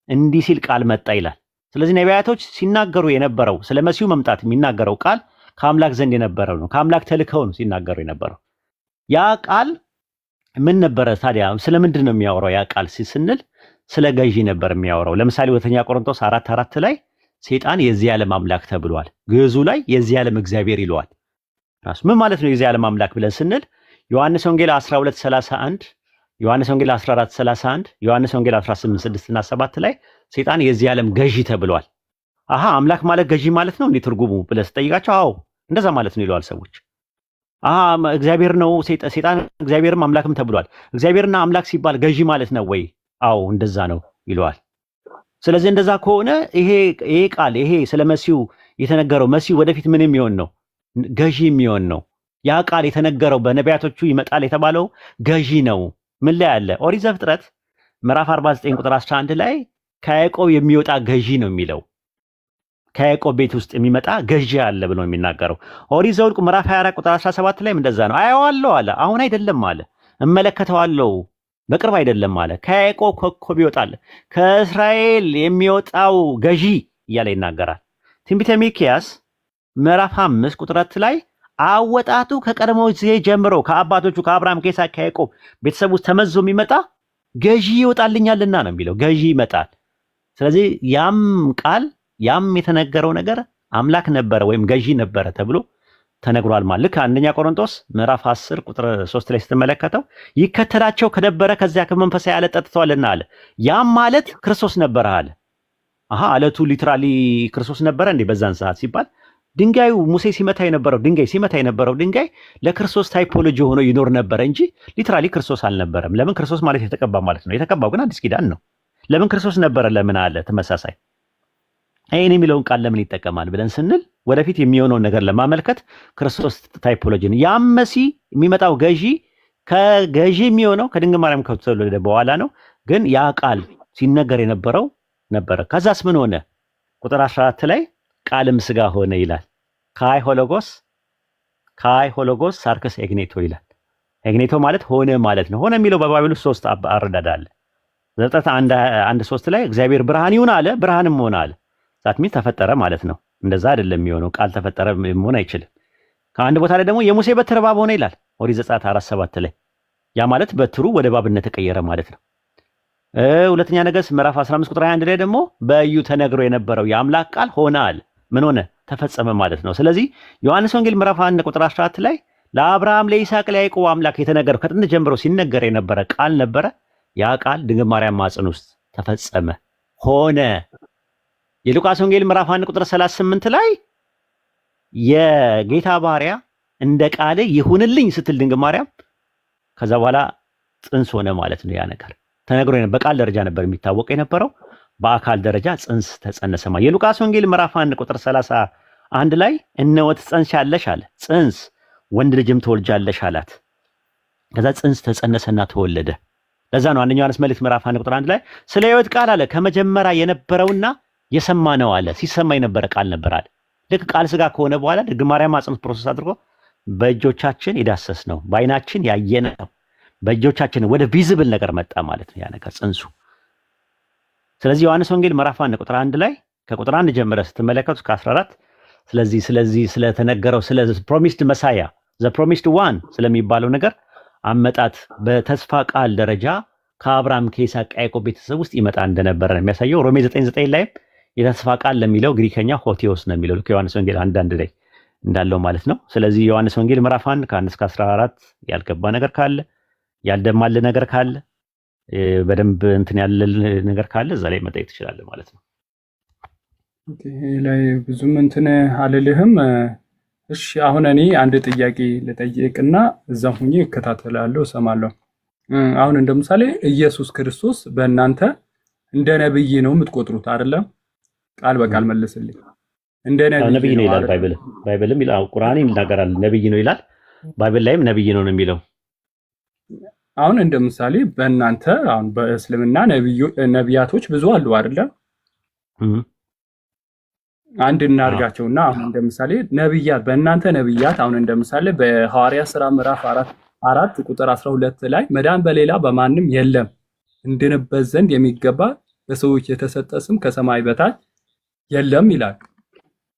እንዲህ ሲል ቃል መጣ ይላል። ስለዚህ ነቢያቶች ሲናገሩ የነበረው ስለ መሲሁ መምጣት የሚናገረው ቃል ከአምላክ ዘንድ የነበረው ነው። ከአምላክ ተልከው ነው ሲናገሩ የነበረው። ያ ቃል ምን ነበረ ታዲያ? ስለምንድን ነው የሚያወራው? ያ ቃል ስንል ስለ ገዢ ነበር የሚያወራው። ለምሳሌ ሁለተኛ ቆሮንቶስ 4:4 ላይ ሰይጣን የዚህ ዓለም አምላክ ተብሏል። ግዕዙ ላይ የዚህ ዓለም እግዚአብሔር ይለዋል። ራሱ ምን ማለት ነው የዚህ ዓለም አምላክ ብለን ስንል ዮሐንስ ወንጌል 12:31 ዮሐንስ ወንጌል 14:31 ዮሐንስ ወንጌል 18:6 እና 7 ላይ ሰይጣን የዚህ ዓለም ገዢ ተብሏል። አሃ አምላክ ማለት ገዢ ማለት ነው እንዴ ትርጉሙ ብለህ ስጠይቃቸው አዎ እንደዛ ማለት ነው ይለዋል ሰዎች። አሃ እግዚአብሔር ነው ሰይጣን እግዚአብሔርም አምላክም ተብሏል። እግዚአብሔርና አምላክ ሲባል ገዢ ማለት ነው ወይ? አዎ እንደዛ ነው ይለዋል። ስለዚህ እንደዛ ከሆነ ይሄ ቃል ይሄ ስለ መሲሁ የተነገረው መሲሁ ወደፊት ምን የሚሆን ነው? ገዢ የሚሆን ነው። ያ ቃል የተነገረው በነቢያቶቹ ይመጣል የተባለው ገዢ ነው። ምን ላይ አለ? ኦሪት ዘፍጥረት ምዕራፍ 49 ቁጥር 11 ላይ ከያዕቆብ የሚወጣ ገዢ ነው የሚለው። ከያዕቆብ ቤት ውስጥ የሚመጣ ገዢ አለ ብሎ የሚናገረው። ኦሪት ዘኍልቍ ምዕራፍ 24 ቁጥር 17 ላይ እንደዛ ነው። አየዋለሁ አለ፣ አሁን አይደለም አለ። እመለከተዋለሁ፣ በቅርብ አይደለም አለ። ከያዕቆብ ኮከብ ይወጣል፣ ከእስራኤል የሚወጣው ገዢ እያለ ይናገራል። ትንቢተ ሚክያስ ምዕራፍ 5 ቁጥር 2 ላይ አወጣቱ ከቀድሞ ጊዜ ጀምሮ ከአባቶቹ ከአብርሃም ከይስሐቅ ከያዕቆብ ቤተሰብ ውስጥ ተመዞ የሚመጣ ገዢ ይወጣልኛልና ነው የሚለው። ገዢ ይመጣል። ስለዚህ ያም ቃል ያም የተነገረው ነገር አምላክ ነበረ ወይም ገዢ ነበረ ተብሎ ተነግሯል። ማለት ልክ አንደኛ ቆሮንቶስ ምዕራፍ 10 ቁጥር 3 ላይ ስትመለከተው ይከተላቸው ከነበረ ከዚያ ከመንፈሳዊ ዓለት ጠጥተዋልና አለ። ያም ማለት ክርስቶስ ነበረ አለ። አሃ አለቱ ሊትራሊ ክርስቶስ ነበረ እንዴ በዛን ሰዓት ሲባል ድንጋዩ ሙሴ ሲመታ የነበረው ድንጋይ ለክርስቶስ ታይፖሎጂ ሆኖ ይኖር ነበር እንጂ ሊትራሊ ክርስቶስ አልነበረም። ለምን? ክርስቶስ ማለት የተቀባ ማለት ነው። የተቀባው ግን አዲስ ኪዳን ነው። ለምን ክርስቶስ ነበረ? ለምን አለ? ተመሳሳይ አይን የሚለውን ቃል ለምን ይጠቀማል ብለን ስንል ወደፊት የሚሆነውን ነገር ለማመልከት ክርስቶስ ታይፖሎጂን ያም መሲህ የሚመጣው ገዢ ከገዢ የሚሆነው ከድንግል ማርያም ከተወለደ በኋላ ነው። ግን ያ ቃል ሲነገር የነበረው ነበረ። ከዛስ ምን ሆነ? ቁጥር 14 ላይ ቃልም ስጋ ሆነ ይላል። ካይ ሆሎጎስ ሳርክስ ኤግኔቶ ይላል። ኤግኔቶ ማለት ሆነ ማለት ነው። ሆነ የሚለው በባቢሉ 3 አረዳድ አለ። ዘፍጥረት 1:3 ላይ እግዚአብሔር ብርሃን ይሁን አለ፣ ብርሃንም ሆነ አለ። ዛትሚ ተፈጠረ ማለት ነው። እንደዛ አይደለም የሚሆነው። ቃል ተፈጠረ መሆን አይችልም። ከአንድ ቦታ ላይ ደግሞ የሙሴ በትር እባብ ሆነ ይላል። ኦሪት ዘጸአት 4:7 ላይ ያ ማለት በትሩ ወደ እባብነት ተቀየረ ማለት ነው። ሁለተኛ ነገሥት ምዕራፍ 15 ቁጥር 21 ላይ ደግሞ በኢዩ ተነግሮ የነበረው የአምላክ ቃል ሆነ አለ። ምን ሆነ? ተፈጸመ ማለት ነው። ስለዚህ ዮሐንስ ወንጌል ምዕራፍ 1 ቁጥር 14 ላይ ለአብርሃም ለይስሐቅ ለያዕቆብ አምላክ የተነገረው ከጥንት ጀምሮ ሲነገር የነበረ ቃል ነበረ። ያ ቃል ድንግል ማርያም ማጽን ውስጥ ተፈጸመ ሆነ። የሉቃስ ወንጌል ምዕራፍ 1 ቁጥር 38 ላይ የጌታ ባሪያ እንደ ቃል ይሁንልኝ ስትል ድንግል ማርያም ከዛ በኋላ ጽንስ ሆነ ማለት ነው። ያ ነገር ተነግሮ በቃል ደረጃ ነበር የሚታወቅ የነበረው፣ በአካል ደረጃ ጽንስ ተጸነሰ ማለት። የሉቃስ ወንጌል ምዕራፍ 1 ቁጥር 31 ላይ እነሆ ትጸንሻለሽ አለ። ጽንስ ወንድ ልጅም ትወልጃለሽ አላት። ከዛ ጽንስ ተጸነሰና ተወለደ። ለዛ ነው አንደኛ ዮሐንስ መልእክት ምዕራፍ 1 ቁጥር 1 ላይ ስለ ሕይወት ቃል አለ ከመጀመሪያ የነበረውና የሰማነው አለ። ሲሰማ የነበረ ቃል ነበር አለ። ልክ ቃል ስጋ ከሆነ በኋላ ድንግል ማርያም ማጽንስ ፕሮሰስ አድርጎ በእጆቻችን የዳሰስ ነው፣ በአይናችን ያየነው፣ በእጆቻችን ወደ ቪዚብል ነገር መጣ ማለት ነው ያ ነገር ጽንሱ። ስለዚህ ዮሐንስ ወንጌል ምዕራፍ 1 ቁጥር 1 ላይ ከቁጥር 1 ጀምረ ስትመለከቱ እስከ 14 ስለዚህ ስለተነገረው ስለ ፕሮሚስድ መሳያ ዘ ፕሮሚስድ ዋን ስለሚባለው ነገር አመጣት በተስፋ ቃል ደረጃ ከአብርሃም ከይስሐቅ ከያዕቆብ ቤተሰብ ውስጥ ይመጣ እንደነበረ ነው የሚያሳየው። ሮሜ 9:9 ላይ የተስፋ ቃል ለሚለው ግሪከኛ ሆቴዎስ ነው የሚለው ልክ ዮሐንስ ወንጌል 1:1 ላይ እንዳለው ማለት ነው። ስለዚህ ዮሐንስ ወንጌል ምዕራፍ 1 ከ1 እስከ 14 ያልገባ ነገር ካለ ያልደማል ነገር ካለ በደንብ እንትን ያለ ነገር ካለ እዛ ላይ መጠየቅ ትችላለህ ማለት ነው። ኦኬ ላይ ብዙም እንትን አልልህም። እሺ አሁን እኔ አንድ ጥያቄ ልጠይቅና እዛ ሁኜ እከታተላለሁ፣ እሰማለሁ። አሁን እንደምሳሌ ኢየሱስ ክርስቶስ በእናንተ እንደ ነብይ ነው የምትቆጥሩት አይደለም? ቃል በቃል መልስልኝ። እንደ ነብይ ነው ይላል ባይብልም ይላል፣ ቁርአንም ይናገራል ነብይ ነው ይላል። ባይብል ላይም ነብይ ነው የሚለው። አሁን እንደምሳሌ በእናንተ አሁን በእስልምና ነቢያቶች ብዙ አሉ አይደለም? አንድ እናርጋቸውና አሁን እንደምሳሌ ነብያት በእናንተ ነብያት አሁን እንደምሳሌ በሐዋርያት ሥራ ምዕራፍ 4 ቁጥር 12 ላይ መዳን በሌላ በማንም የለም እንድንበት ዘንድ የሚገባ በሰዎች የተሰጠ ስም ከሰማይ በታች የለም ይላል።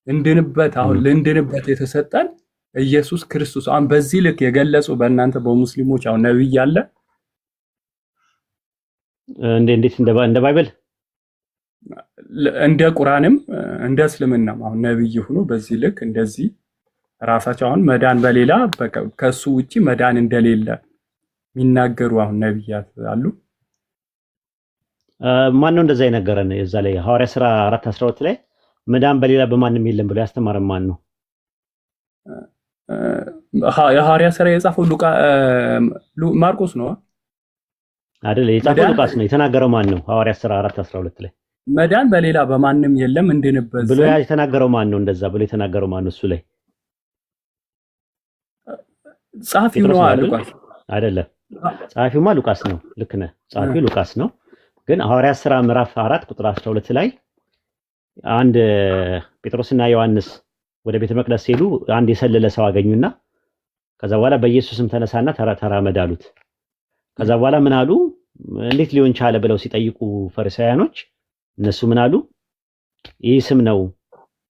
እንድንበት አሁን ልንድንበት የተሰጠን ኢየሱስ ክርስቶስ አሁን በዚህ ልክ የገለጹ በእናንተ በሙስሊሞች አሁን ነብይ አለ እንዴት እንደ ባይብል እንደ ቁርአንም እንደ እስልምናም አሁን ነብይ ሆኖ በዚህ ልክ እንደዚህ ራሳቸው አሁን መዳን በሌላ ከሱ ውጪ መዳን እንደሌለ የሚናገሩ አሁን ነብያት አሉ። ማን ነው እንደዛ የነገረን? እዛ ላይ ሐዋርያ ሥራ 4:12 ላይ መዳን በሌላ በማንም የለም ብሎ ያስተማረን ማን ነው? የሐዋርያ ሥራ የጻፈው ማርቆስ ነው አይደል? የጻፈው ሉቃስ ነው። የተናገረው ማን ነው? ሐዋርያ ሥራ 4:12 ላይ መዳን በሌላ በማንም የለም እንድንበት ብሎ የተናገረው ማን ነው? እንደዛ ብሎ የተናገረው ማን ነው? እሱ ላይ ጸሐፊው ነው ሉቃስ አይደለም። ጸሐፊውማ ሉቃስ ነው። ልክ ነህ። ጸሐፊው ሉቃስ ነው። ግን ሐዋርያ ሥራ ምዕራፍ 4 ቁጥር 12 ላይ አንድ ጴጥሮስና ዮሐንስ ወደ ቤተ መቅደስ ሲሄዱ አንድ የሰለለ ሰው አገኙና ከዛ በኋላ በኢየሱስም ተነሳና ተራመድ አሉት። ከዛ በኋላ ምን አሉ? እንዴት ሊሆን ቻለ ብለው ሲጠይቁ ፈሪሳውያኖች እነሱ ምን አሉ? ይህ ስም ነው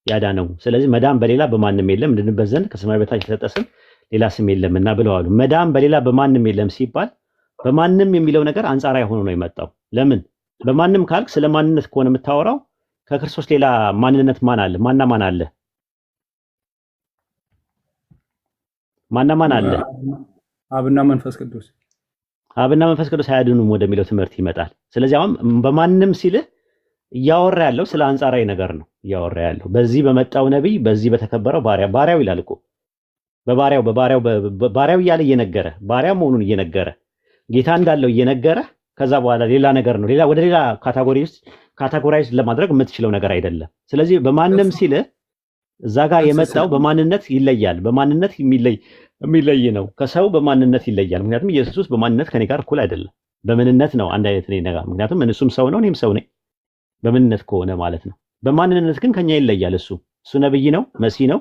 ያዳነው፣ ስለዚህ መዳን በሌላ በማንም የለም እንድንበት ዘንድ ከሰማይ በታች የተሰጠ ስም ሌላ ስም የለምና ብለው አሉ። መዳን በሌላ በማንም የለም ሲባል በማንም የሚለው ነገር አንጻራዊ ሆኖ ነው የመጣው። ለምን በማንም ካልክ ስለ ማንነት ከሆነ የምታወራው ከክርስቶስ ሌላ ማንነት ማን አለ? ማና ማን አለ? ማና ማን አለ? አብና መንፈስ ቅዱስ። አብና መንፈስ ቅዱስ አያድኑም ወደሚለው ትምህርት ይመጣል። ስለዚህ አሁን በማንም ሲልህ እያወራ ያለው ስለ አንጻራዊ ነገር ነው እያወራ ያለው። በዚህ በመጣው ነብይ፣ በዚህ በተከበረው ባሪያው ይላል እኮ በባሪያው እያለ እየነገረ ባሪያ መሆኑን እየነገረ ጌታ እንዳለው እየነገረ ከዛ በኋላ ሌላ ነገር ነው። ወደ ሌላ ካታጎራይዝ ለማድረግ የምትችለው ነገር አይደለም። ስለዚህ በማንም ሲል እዛ ጋር የመጣው በማንነት ይለያል። በማንነት የሚለይ ነው። ከሰው በማንነት ይለያል። ምክንያቱም ኢየሱስ በማንነት ከኔ ጋር እኩል አይደለም። በምንነት ነው አንድ አይነት ነኝ ነገር። ምክንያቱም እሱም ሰው ነው እኔም ሰው ነኝ። በምንነት ከሆነ ማለት ነው። በማንነት ግን ከኛ ይለያል። እሱ ነብይ ነው፣ መሲህ ነው።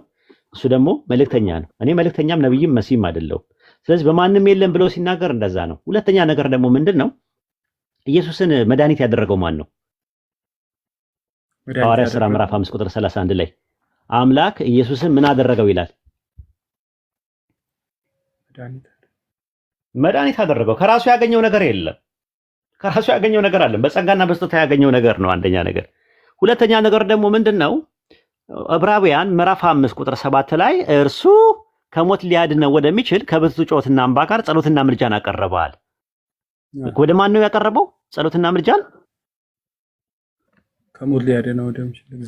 እሱ ደግሞ መልእክተኛ ነው። እኔ መልእክተኛም ነብይም መሲህም አይደለሁም። ስለዚህ በማንም የለም ብሎ ሲናገር እንደዛ ነው። ሁለተኛ ነገር ደግሞ ምንድነው? ኢየሱስን መድኃኒት ያደረገው ማን ነው? ሐዋርያ ሥራ ምዕራፍ 5 ቁጥር 31 ላይ አምላክ ኢየሱስን ምን አደረገው ይላል? መድኃኒት አደረገው። ከራሱ ያገኘው ነገር የለም። ከራሱ ያገኘው ነገር አለ። በጸጋና በስጦታ ያገኘው ነገር ነው አንደኛ ነገር። ሁለተኛ ነገር ደግሞ ምንድነው? ዕብራውያን ምዕራፍ 5 ቁጥር 7 ላይ እርሱ ከሞት ሊያድነው ወደሚችል ከብርቱ ጩኸትና እንባ ጋር ጸሎትና ምልጃን አቀረበዋል። ወደ ማን ነው ያቀረበው? ጸሎትና ምልጃን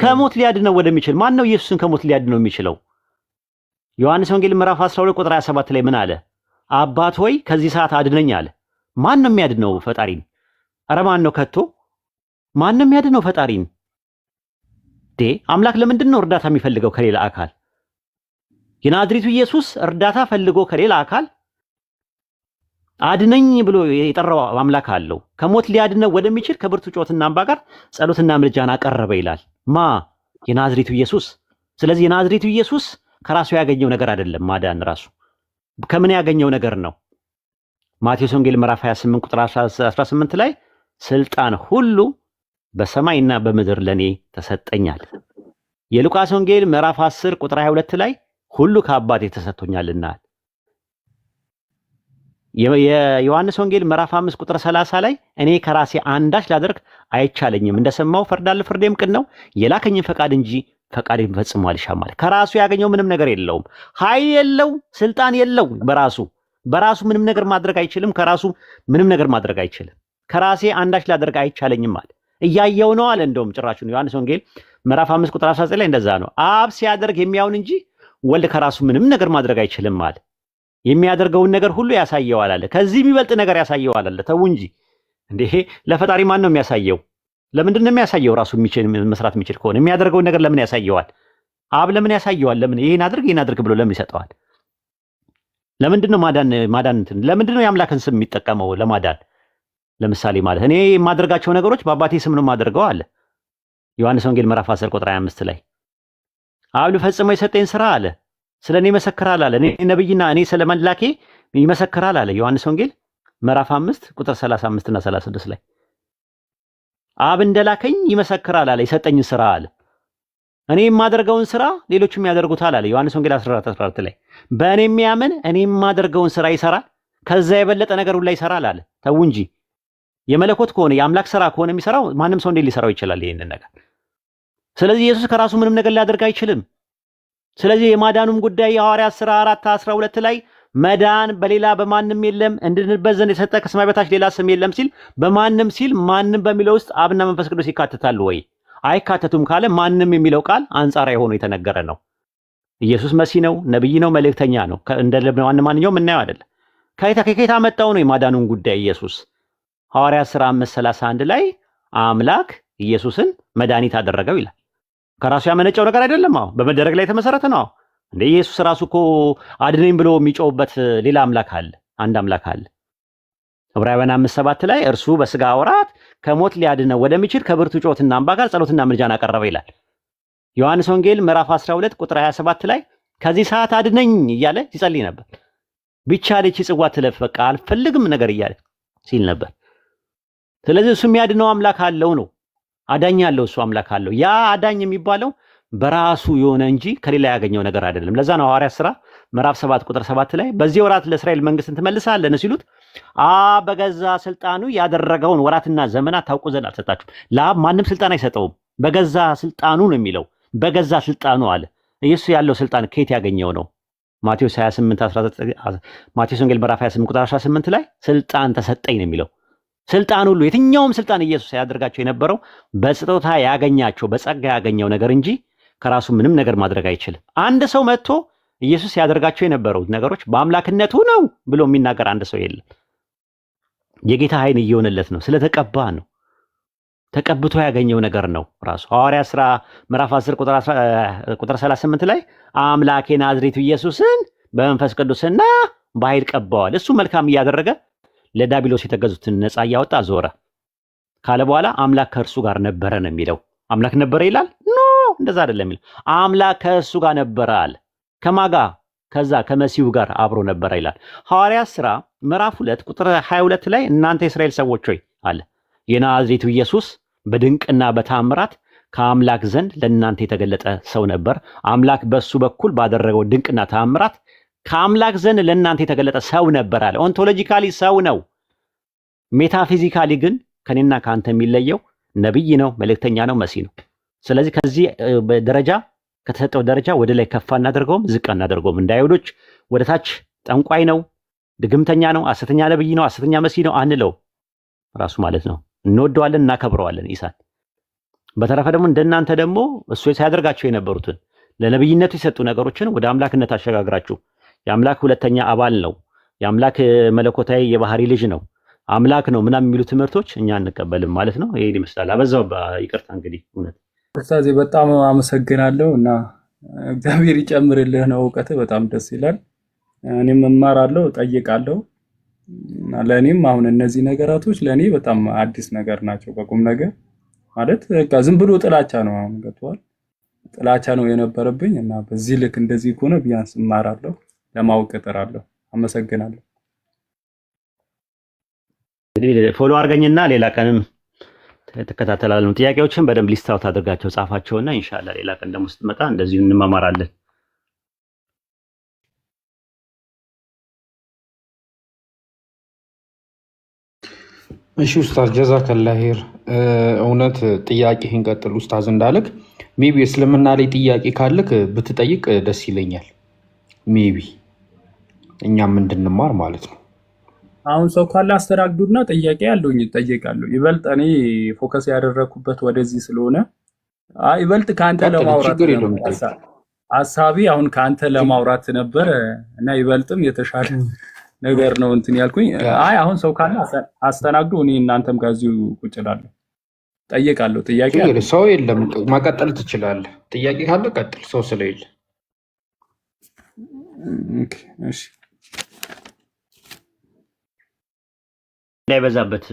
ከሞት ሊያድነው ወደሚችል ማን ነው? ኢየሱስን ከሞት ሊያድነው የሚችለው ዮሐንስ ወንጌል ምዕራፍ 12 ቁጥር 27 ላይ ምን አለ? አባት ሆይ ከዚህ ሰዓት አድነኝ አለ። ማን ነው የሚያድነው? ፈጣሪን። ኧረ ማን ነው ከቶ? ማን ነው የሚያድነው ፈጣሪን? አምላክ ለምንድን ነው እርዳታ የሚፈልገው ከሌላ አካል? የናዝሬቱ ኢየሱስ እርዳታ ፈልጎ ከሌላ አካል አድነኝ ብሎ የጠራው አምላክ አለው። ከሞት ሊያድነው ወደሚችል ከብርቱ ጩኸትና እንባ ጋር ጸሎትና ምልጃን አቀረበ ይላል። የናዝሬቱ ኢየሱስ። ስለዚህ የናዝሬቱ ኢየሱስ ከራሱ ያገኘው ነገር አይደለም። ማዳን ራሱ ከምን ያገኘው ነገር ነው? ማቴዎስ ወንጌል ምዕራፍ 28 ቁጥር 18 ላይ ስልጣን ሁሉ በሰማይና በምድር ለኔ ተሰጠኛል። የሉቃስ ወንጌል ምዕራፍ 10 ቁጥር 22 ላይ ሁሉ ከአባቴ ተሰጥቶኛልና። የዮሐንስ ወንጌል ምዕራፍ 5 ቁጥር 30 ላይ እኔ ከራሴ አንዳች ላደርግ አይቻለኝም፣ እንደሰማው ፈርዳለሁ፣ ፍርዴም ቅን ነው፣ የላከኝን ፈቃድ እንጂ ፈቃዴን ፈጽሞ አልሻም አለ። ከራሱ ያገኘው ምንም ነገር የለውም። ኃይል የለው፣ ስልጣን የለው። በራሱ ምንም ነገር ማድረግ አይችልም። ከራሱ ምንም ነገር ማድረግ አይችልም። ከራሴ አንዳች ላደርግ አይቻለኝም አለ። እያየው ነው አለ። እንደውም ጭራሹን ዮሐንስ ወንጌል ምዕራፍ 5 ቁጥር 19 ላይ እንደዛ ነው። አብ ሲያደርግ የሚያውን እንጂ ወልድ ከራሱ ምንም ነገር ማድረግ አይችልም አለ። የሚያደርገውን ነገር ሁሉ ያሳየዋል አለ። ከዚህ የሚበልጥ ነገር ያሳየዋል አለ። ተው እንጂ እንዴ! ለፈጣሪ ማን ነው የሚያሳየው? ለምንድን ነው የሚያሳየው? ራሱ መስራት የሚችል ከሆነ የሚያደርገውን ነገር ለምን ያሳየዋል? አብ ለምን ያሳየዋል? ለምን ይሄን አድርግ ብሎ ለምን ይሰጠዋል? ለምንድን ነው ማዳን ለምንድን ነው የአምላክን ስም የሚጠቀመው ለማዳን? ለምሳሌ ማለት እኔ የማደርጋቸው ነገሮች በአባቴ ስም ነው የማደርገው አለ ዮሐንስ ወንጌል ምዕራፍ 10 ቁጥር 25 ላይ አብ ሊፈጽመው የሰጠኝ ስራ አለ ስለኔ ይመሰክራል አለ። እኔ ነብይና እኔ ስለመላኬ ይመሰክራል አለ ዮሐንስ ወንጌል ምዕራፍ 5 ቁጥር 35 እና 36 ላይ አብ እንደላከኝ ይመሰክራል አለ የሰጠኝ ስራ አለ። እኔ የማደርገውን ስራ ሌሎችም ያደርጉታል አለ ዮሐንስ ወንጌል 14 ላይ በእኔ የሚያምን እኔ የማደርገውን ስራ ይሰራል፣ ከዛ የበለጠ ነገር ሁሉ ይሰራል አለ። ተው እንጂ የመለኮት ከሆነ የአምላክ ስራ ከሆነ የሚሰራው ማንም ሰው እንዴት ሊሰራው ይችላል ይሄንን ነገር? ስለዚህ ኢየሱስ ከራሱ ምንም ነገር ሊያደርግ አይችልም። ስለዚህ የማዳኑም ጉዳይ የሐዋርያት ሥራ 4:12 ላይ መዳን በሌላ በማንም የለም እንድንበት ዘንድ የሰጠ ከሰማይ በታች ሌላ ስም የለም ሲል በማንም ሲል ማንም በሚለው ውስጥ አብና መንፈስ ቅዱስ ይካተታሉ ወይ? አይካተቱም ካለ ማንም የሚለው ቃል አንጻራዊ ሆኖ የተነገረ ነው። ኢየሱስ መሲህ ነው፣ ነብይ ነው፣ መልእክተኛ ነው። እንደ ማንኛውም እናየው አይደል? ከየት አመጣው ነው የማዳኑን ጉዳይ ኢየሱስ? ሐዋርያት ሥራ 5:31 ላይ አምላክ ኢየሱስን መድኃኒት አደረገው ይላል። ከራሱ ያመነጨው ነገር አይደለም። በመደረግ ላይ የተመሰረተ ነው። እንደ ኢየሱስ ራሱ እኮ አድነኝ ብሎ የሚጮውበት ሌላ አምላክ አለ፣ አንድ አምላክ አለ። ዕብራውያን 5:7 ላይ እርሱ በስጋ ወራት ከሞት ሊያድነው ወደሚችል ከብርቱ ጩኸትና እንባ ጋር ጸሎትና ምልጃን አቀረበ ይላል። ዮሐንስ ወንጌል ምዕራፍ 12 ቁጥር 27 ላይ ከዚህ ሰዓት አድነኝ እያለ ሲጸልይ ነበር። ቢቻል ይህች ጽዋ ትለፍ፣ በቃ አልፈልግም ነገር እያለ ሲል ነበር። ስለዚህ እሱ የሚያድነው አምላክ አለው ነው። አዳኝ ያለው እሱ አምላክ አለው። ያ አዳኝ የሚባለው በራሱ የሆነ እንጂ ከሌላ ያገኘው ነገር አይደለም። ለዛ ነው ሐዋርያት ሥራ ምዕራፍ 7 ቁጥር 7 ላይ በዚህ ወራት ለእስራኤል መንግስትን ትመልሳለህ ሲሉት አብ በገዛ ስልጣኑ ያደረገውን ወራትና ዘመናት ታውቁ ዘንድ አልሰጣችሁም። ለአብ ማንም ስልጣን አይሰጠውም። በገዛ ስልጣኑ ነው የሚለው። በገዛ ስልጣኑ አለ። ኢየሱስ ያለው ስልጣን ከየት ያገኘው ነው? ማቴዎስ 28:19 ማቴዎስ ወንጌል ምዕራፍ 28 ቁጥር 18 ላይ ስልጣን ተሰጠኝ ነው የሚለው። ስልጣን ሁሉ የትኛውም ስልጣን ኢየሱስ ያደርጋቸው የነበረው በስጦታ ያገኛቸው በጸጋ ያገኘው ነገር እንጂ ከራሱ ምንም ነገር ማድረግ አይችልም። አንድ ሰው መጥቶ ኢየሱስ ያደርጋቸው የነበረው ነገሮች በአምላክነቱ ነው ብሎ የሚናገር አንድ ሰው የለም። የጌታ ኃይል እየሆነለት ነው፣ ስለተቀባ ነው። ተቀብቶ ያገኘው ነገር ነው ራሱ። ሐዋርያት ሥራ ምዕራፍ 10 ቁጥር 38 ላይ አምላኬ ናዝሬቱ ኢየሱስን በመንፈስ ቅዱስና በኃይል ቀባዋል፣ እሱ መልካም እያደረገ ለዳቢሎስ የተገዙትን ነፃ እያወጣ ዞረ ካለ በኋላ አምላክ ከእርሱ ጋር ነበረ ነው የሚለው። አምላክ ነበረ ይላል? ኖ እንደዛ አይደለም የሚለው። አምላክ ከእሱ ጋር ነበረ አለ። ከማጋ ከዛ ከመሲሁ ጋር አብሮ ነበረ ይላል። ሐዋርያት ሥራ ምዕራፍ 2 ቁጥር 22 ላይ እናንተ የእስራኤል ሰዎች ሆይ አለ የናዝሬቱ ኢየሱስ በድንቅና በታምራት ከአምላክ ዘንድ ለእናንተ የተገለጠ ሰው ነበር። አምላክ በሱ በኩል ባደረገው ድንቅና ታምራት ከአምላክ ዘንድ ለእናንተ የተገለጠ ሰው ነበር አለ። ኦንቶሎጂካሊ ሰው ነው። ሜታፊዚካሊ ግን ከኔና ከአንተ የሚለየው ነብይ ነው፣ መልእክተኛ ነው፣ መሲህ ነው። ስለዚህ ከዚህ ደረጃ ከተሰጠው ደረጃ ወደ ላይ ከፍ እናደርገውም ዝቅ እናደርገውም። እንደ አይሁዶች ወደ ታች ጠንቋይ ነው፣ ድግምተኛ ነው፣ ሐሰተኛ ነብይ ነው፣ ሐሰተኛ መሲህ ነው አንለው። ራሱ ማለት ነው። እንወደዋለን፣ እናከብረዋለን ኢሳን። በተረፈ ደግሞ እንደናንተ ደግሞ እሱ ሲያደርጋቸው የነበሩትን ለነብይነቱ የሰጡ ነገሮችን ወደ አምላክነት አሸጋግራችሁ የአምላክ ሁለተኛ አባል ነው፣ የአምላክ መለኮታዊ የባህሪ ልጅ ነው፣ አምላክ ነው ምናምን የሚሉ ትምህርቶች እኛ አንቀበልም ማለት ነው። ይሄን ይመስላል። አበዛው፣ ይቅርታ እንግዲህ እውነት ኡስታዝ በጣም አመሰግናለሁ እና እግዚአብሔር ይጨምርልህ ነው እውቀት በጣም ደስ ይላል። እኔም እማራለሁ፣ ጠይቃለሁ እና ለእኔም አሁን እነዚህ ነገራቶች ለእኔ በጣም አዲስ ነገር ናቸው። በቁም ነገር ማለት በቃ ዝም ብሎ ጥላቻ ነው። አሁን ገብቶሃል? ጥላቻ ነው የነበረብኝ እና በዚህ ልክ እንደዚህ ከሆነ ቢያንስ እማራለሁ፣ ለማወቅ እጥራለሁ። አመሰግናለሁ። እንግዲህ ፎሎ አድርገኝና ሌላ ቀንም ተከታተላለሁ። ጥያቄዎችን በደንብ ሊስት አውት አድርጋቸው ጻፋቸውና ኢንሻአላህ ሌላ ቀን ደግሞ ስትመጣ እንደዚሁ እንማማራለን። እሺ ኡስታዝ ጀዛከላህ ኸይር። እውነት ጥያቄህን ቀጥል ኡስታዝ እንዳልክ ሜቢ እስልምና ላይ ጥያቄ ካለክ ብትጠይቅ ደስ ይለኛል። ሜቢ እኛም እንድንማር ማለት ነው። አሁን ሰው ካለ አስተናግዱና ጥያቄ ያለውኝ እጠይቃለሁ። ይበልጥ እኔ ፎከስ ያደረኩበት ወደዚህ ስለሆነ ይበልጥ ካንተ ለማውራት ሐሳቢ አሁን ካንተ ለማውራት ነበር እና ይበልጥም የተሻለ ነገር ነው እንትን ያልኩኝ። አሁን ሰው ካለ አስተናግዱ፣ እኔ እናንተም ጋር እዚሁ ቁጭ እላለሁ፣ ጠይቃለሁ። ጥያቄ ሰው የለም፣ ማቀጠል ትችላለህ። ጥያቄ ካለ ቀጥል፣ ሰው ስለሌለ። እሺ እንዳይበዛበት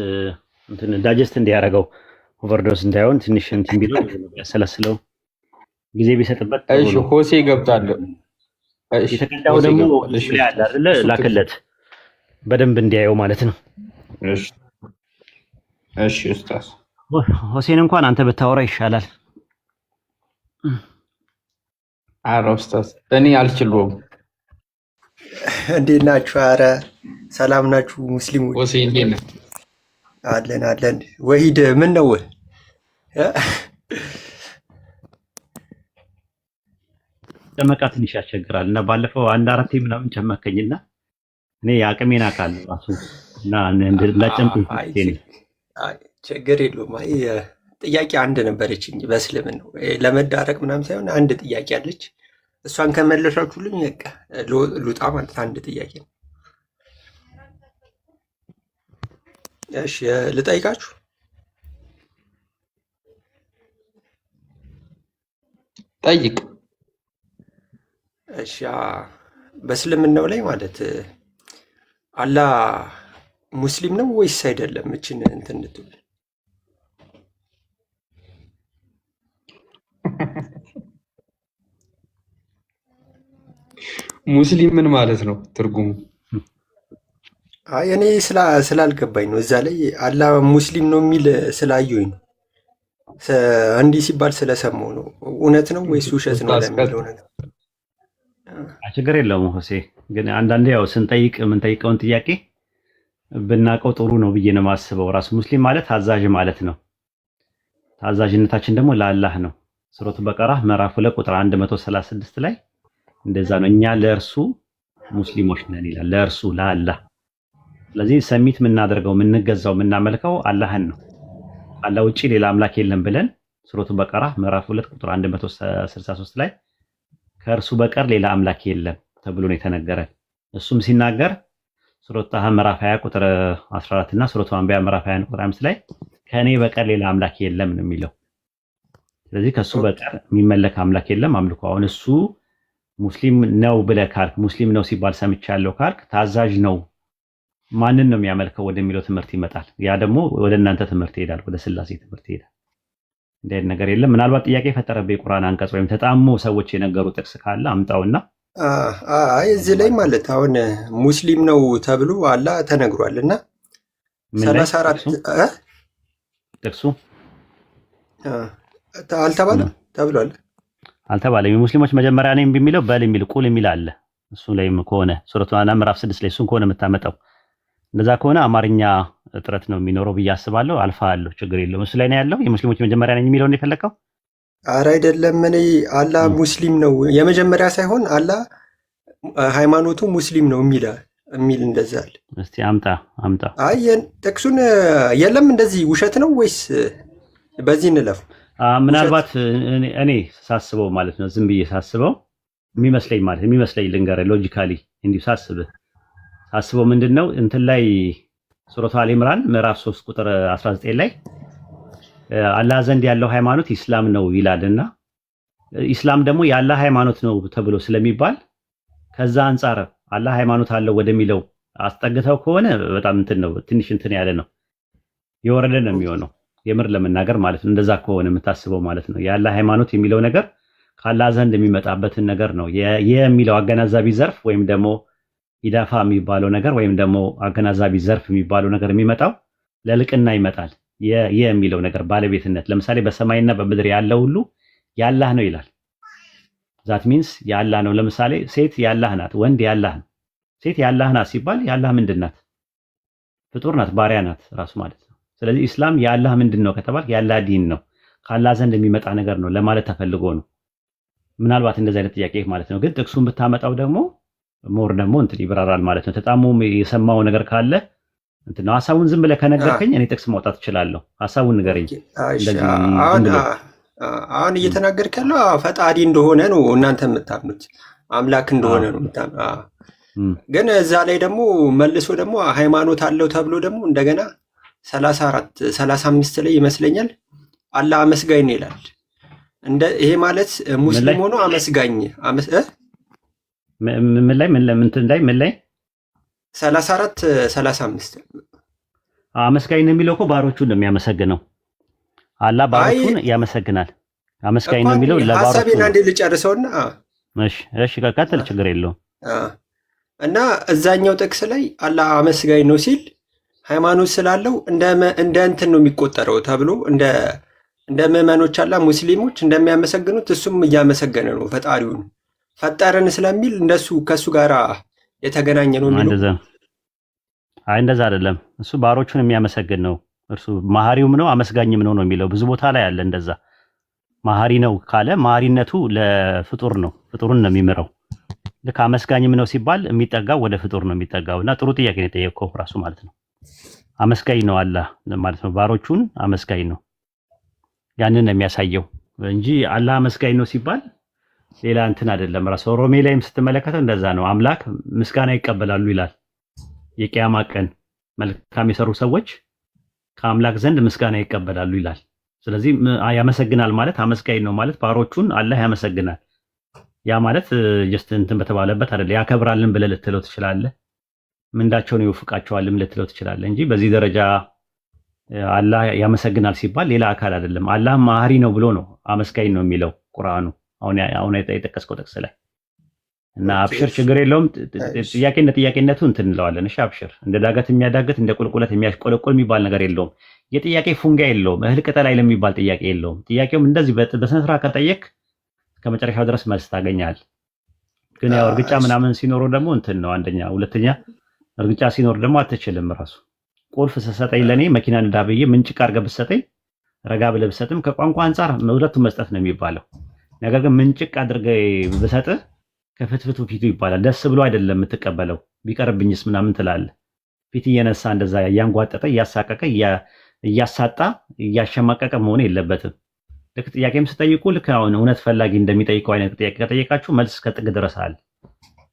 እንትን ዳጀስት እንዲያደርገው ኦቨርዶስ እንዳይሆን ትንሽ እንትን ቢለው ያሰላስለው ጊዜ ቢሰጥበት። እሺ ሆሴ ገብታል። እሺ የተቀዳው ደግሞ ላይ አለ አይደለ? ላክለት በደንብ እንዲያየው ማለት ነው። እሺ እሺ ኡስታዝ ሆሴን እንኳን አንተ ብታወራ ይሻላል። ኧረ ኡስታዝ እኔ አልችልም። እንዴት ናችሁ? ኧረ ሰላም ናችሁ ሙስሊሞች? ሆሴ እንዴት ነህ? አለን አለን። ወሂድ ምን ነው ጨመቃ ትንሽ ያስቸግራል እና ባለፈው አንድ አራቴ ምናምን ጨመከኝና እኔ አቅሜን አውቃለሁ ራሱ እና እንዳጨምኩኝ ችግር የለውም። ጥያቄ አንድ ነበረችኝ በእስልምና ነው ለመዳረቅ ምናምን ሳይሆን አንድ ጥያቄ አለች። እሷን ከመለሳችሁልኝ በቃ ሉጣ ማለት አንድ ጥያቄ ነው። እሺ ልጠይቃችሁ። ጠይቅ። እሺ በእስልምናው ላይ ማለት አላህ ሙስሊም ነው ወይስ አይደለም? እችን እንትን እንድትሉ ሙስሊም ምን ማለት ነው ትርጉሙ? እኔ ስላልገባኝ ነው። እዛ ላይ አላህ ሙስሊም ነው የሚል ስላየሁኝ ነው። እንዲህ ሲባል ስለሰማሁ ነው። እውነት ነው ወይስ ውሸት ነው ለሚለው ነገር ችግር የለውም ሆሴ። ግን አንዳንዴ ያው ስንጠይቅ የምንጠይቀውን ጥያቄ ብናውቀው ጥሩ ነው ብዬ ነው የማስበው። ራሱ ሙስሊም ማለት ታዛዥ ማለት ነው። ታዛዥነታችን ደግሞ ለአላህ ነው። ሱረቱ በቀራ ምዕራፍ 2 ቁጥር 136 ላይ እንደዛ ነው። እኛ ለእርሱ ሙስሊሞች ነን ይላል። ለእርሱ ለአላህ። ስለዚህ ሰሚት የምናደርገው የምንገዛው የምናመልከው አላህን ነው። አላህ ውጪ ሌላ አምላክ የለም ብለን ሱረቱ በቀራ ምዕራፍ 2 ቁጥር 163 ላይ ከእርሱ በቀር ሌላ አምላክ የለም ተብሎ ነው የተነገረን። እሱም ሲናገር ሱረቱ ጣሃ ምዕራፍ 20 ቁጥር 14 እና ሱረቱ አንቢያ ምዕራፍ 20 ቁጥር 5 ላይ ከኔ በቀር ሌላ አምላክ የለም ነው የሚለው። ስለዚህ ከሱ በቀር የሚመለክ አምላክ የለም አምልኮ። አሁን እሱ ሙስሊም ነው ብለህ ካልክ ሙስሊም ነው ሲባል ሰምቻለሁ ካልክ ታዛዥ ነው ማንን ነው የሚያመልከው ወደሚለው ትምህርት ይመጣል። ያ ደግሞ ወደ እናንተ ትምህርት ይሄዳል፣ ወደ ስላሴ ትምህርት ይሄዳል። እንዴት ነገር የለም። ምናልባት ጥያቄ የፈጠረብህ የቁርአን አንቀጽ ወይም ተጣሞ ሰዎች የነገሩ ጥቅስ ካለ አምጣውና እዚህ ላይ ማለት አሁን ሙስሊም ነው ተብሎ አላህ ተነግሯልና 34 ጥቅሱ አልተባለም ተብሏል። አልተባለም። የሙስሊሞች መጀመሪያ ነኝ የሚለው በል የሚል ቁል የሚል አለ። እሱ ላይም ከሆነ ሱረቱ አና ምዕራፍ 6 ላይ እሱን ከሆነ የምታመጣው እንደዛ ከሆነ አማርኛ እጥረት ነው የሚኖረው ብዬ አስባለሁ። አልፋለሁ፣ ችግር የለውም። እሱ ላይ ነው ያለው። የሙስሊሞች መጀመሪያ ነኝ የሚለው ነው የፈለከው? ኧረ አይደለም። እኔ አላህ ሙስሊም ነው የመጀመሪያ ሳይሆን አላህ ሃይማኖቱ ሙስሊም ነው የሚል እንደዛ አለ። እስቲ አምጣ። ጥቅሱን የለም። እንደዚህ ውሸት ነው ወይስ በዚህ እንለፍ? ምናልባት እኔ ሳስበው ማለት ነው ዝም ብዬ ሳስበው የሚመስለኝ ልንገርህ፣ ሎጂካሊ እንዲሁ ሳስበው ምንድነው እንትን ላይ ሱረቱ አሊ ኢምራን ምዕራፍ 3 ቁጥር 19 ላይ አላህ ዘንድ ያለው ሃይማኖት ኢስላም ነው ይላልና ኢስላም ደግሞ የአላህ ሃይማኖት ነው ተብሎ ስለሚባል ከዛ አንፃር አላህ ሃይማኖት አለው ወደሚለው አስጠግተው ከሆነ በጣም እንትን ነው፣ ትንሽ እንትን ያለ ነው፣ የወረደ ነው የሚሆነው። የምር ለመናገር ማለት ነው እንደዛ ከሆነ የምታስበው ማለት ነው የአላህ ሃይማኖት የሚለው ነገር ከአላህ ዘንድ የሚመጣበትን ነገር ነው የሚለው አገናዛቢ ዘርፍ ወይም ደግሞ ኢዳፋ የሚባለው ነገር ወይም ደግሞ አገናዛቢ ዘርፍ የሚባለው ነገር የሚመጣው ለልቅና ይመጣል። የሚለው ነገር ባለቤትነት፣ ለምሳሌ በሰማይና በምድር ያለው ሁሉ ያላህ ነው ይላል። ዛት ሚንስ ያላህ ነው። ለምሳሌ ሴት ያላህ ናት፣ ወንድ ያላህ ነው። ሴት ያላህ ናት ሲባል ያላህ ምንድን ናት? ፍጡር ናት፣ ባሪያ ናት ራሱ ማለት ነው። ስለዚህ ኢስላም ያላህ ምንድን ነው ከተባል ያላህ ዲን ነው፣ ከአላህ ዘንድ የሚመጣ ነገር ነው ለማለት ተፈልጎ ነው። ምናልባት እንደዚህ አይነት ጥያቄ ማለት ነው። ግን ጥቅሱን ብታመጣው ደግሞ ሞር ደግሞ እንትን ይብራራል ማለት ነው። ተጣሞ የሰማው ነገር ካለ እንትን ነው። ሐሳቡን ዝም ብለህ ከነገርከኝ እኔ ጥቅስ ማውጣት እችላለሁ። ሐሳቡን ንገረኝ። አሁን እየተናገርክ ያለው ፈጣሪ እንደሆነ ነው እናንተ የምታምኑት፣ አምላክ እንደሆነ ነው የምታምኑት። ግን እዛ ላይ ደግሞ መልሶ ደግሞ ሃይማኖት አለው ተብሎ ደግሞ እንደገና 35 ላይ ይመስለኛል አላህ አመስጋኝ ነው ይላል። ይሄ ማለት ሙስሊም ሆኖ አመስጋኝ ምን ላይ 34 35 አመስጋኝ ነው የሚለው እኮ ባሮቹን ነው የሚያመሰግነው። አላህ ባሮቹን ያመሰግናል። አመስጋኝ ነው የሚለው ለባሮቹ። ሐሳቤን አንዴ ልጨርሰውና እሺ ቀጥል፣ ችግር የለውም። እና እዛኛው ጥቅስ ላይ አላህ አመስጋኝ ነው ሲል ሃይማኖት ስላለው እንደ እንትን ነው የሚቆጠረው ተብሎ እንደ ምዕመኖች አላህ ሙስሊሞች እንደሚያመሰግኑት እሱም እያመሰገነ ነው ፈጣሪውን ፈጠረን ስለሚል እንደሱ ከሱ ጋር የተገናኘ ነው የሚለው። እንደዛ አይደለም። እሱ ባሮቹን የሚያመሰግን ነው። እርሱ መሐሪውም ነው አመስጋኝም ነው የሚለው ብዙ ቦታ ላይ አለ እንደዛ። መሐሪ ነው ካለ መሐሪነቱ ለፍጡር ነው፣ ፍጡሩን ነው የሚምረው። ልክ አመስጋኝም ነው ሲባል የሚጠጋው ወደ ፍጡር ነው የሚጠጋው። እና ጥሩ ጥያቄ ነው የጠየቀው ራሱ ማለት ነው። አመስጋኝ ነው አላህ ማለት ነው፣ ባሮቹን አመስጋኝ ነው። ያንን ነው የሚያሳየው እንጂ አላህ አመስጋኝ ነው ሲባል ሌላ እንትን አይደለም። ራሱ ሮሜ ላይም ስትመለከተው እንደዛ ነው። አምላክ ምስጋና ይቀበላሉ ይላል። የቂያማ ቀን መልካም የሰሩ ሰዎች ከአምላክ ዘንድ ምስጋና ይቀበላሉ ይላል። ስለዚህ ያመሰግናል ማለት አመስጋኝ ነው ማለት ባሮቹን አላህ ያመሰግናል። ያ ማለት ጀስት እንትን በተባለበት አይደል፣ ያከብራልን ብለህ ልትለው ትችላለህ። ምንዳቸውን ይወፍቃቸዋልም ልትለው ትችላለህ እንጂ በዚህ ደረጃ አላህ ያመሰግናል ሲባል ሌላ አካል አይደለም። አላህ መሐሪ ነው ብሎ ነው አመስጋኝ ነው የሚለው ቁርአኑ አሁን የጠቀስከው ጥቅስ ላይ እና አብሽር ችግር የለውም። ጥያቄ እንደ ጥያቄነቱ እንትን እንለዋለን። እሺ አብሽር። እንደ ዳገት የሚያዳግት እንደ ቁልቁለት የሚያሽቆለቆል የሚባል ነገር የለውም። የጥያቄ ፉንጋ የለውም። እህል ቅጠል አይደለም የሚባል ጥያቄ የለውም። ጥያቄውም እንደዚህ በስነ ስርዓት ከጠየቅ ከመጨረሻው ድረስ መልስ ታገኛለህ። ግን ያው እርግጫ ምናምን ሲኖረው ደግሞ እንትን ነው አንደኛ። ሁለተኛ እርግጫ ሲኖር ደግሞ አትችልም። ራሱ ቁልፍ ስትሰጠኝ ለኔ መኪና ንዳ ብዬ ምንጭቅ አድርገህ ብትሰጠኝ ረጋ ብለህ ብትሰጥም ከቋንቋ አንጻር ሁለቱም መስጠት ነው የሚባለው። ነገር ግን ምንጭቅ አድርገህ ብሰጥህ ከፍትፍቱ ፊቱ ይባላል። ደስ ብሎ አይደለም የምትቀበለው። ቢቀርብኝስ ምናምን ትላለህ። ፊት እየነሳ እንደዛ እያንጓጠጠ እያሳቀቀ እያሳጣ እያሸማቀቀ መሆን የለበትም። ልክ ጥያቄም ስጠይቁ ልክ አሁን እውነት ፈላጊ እንደሚጠይቀው አይነት ጥያቄ ከጠየቃችሁ መልስ ከጥግ ድረስ አለ።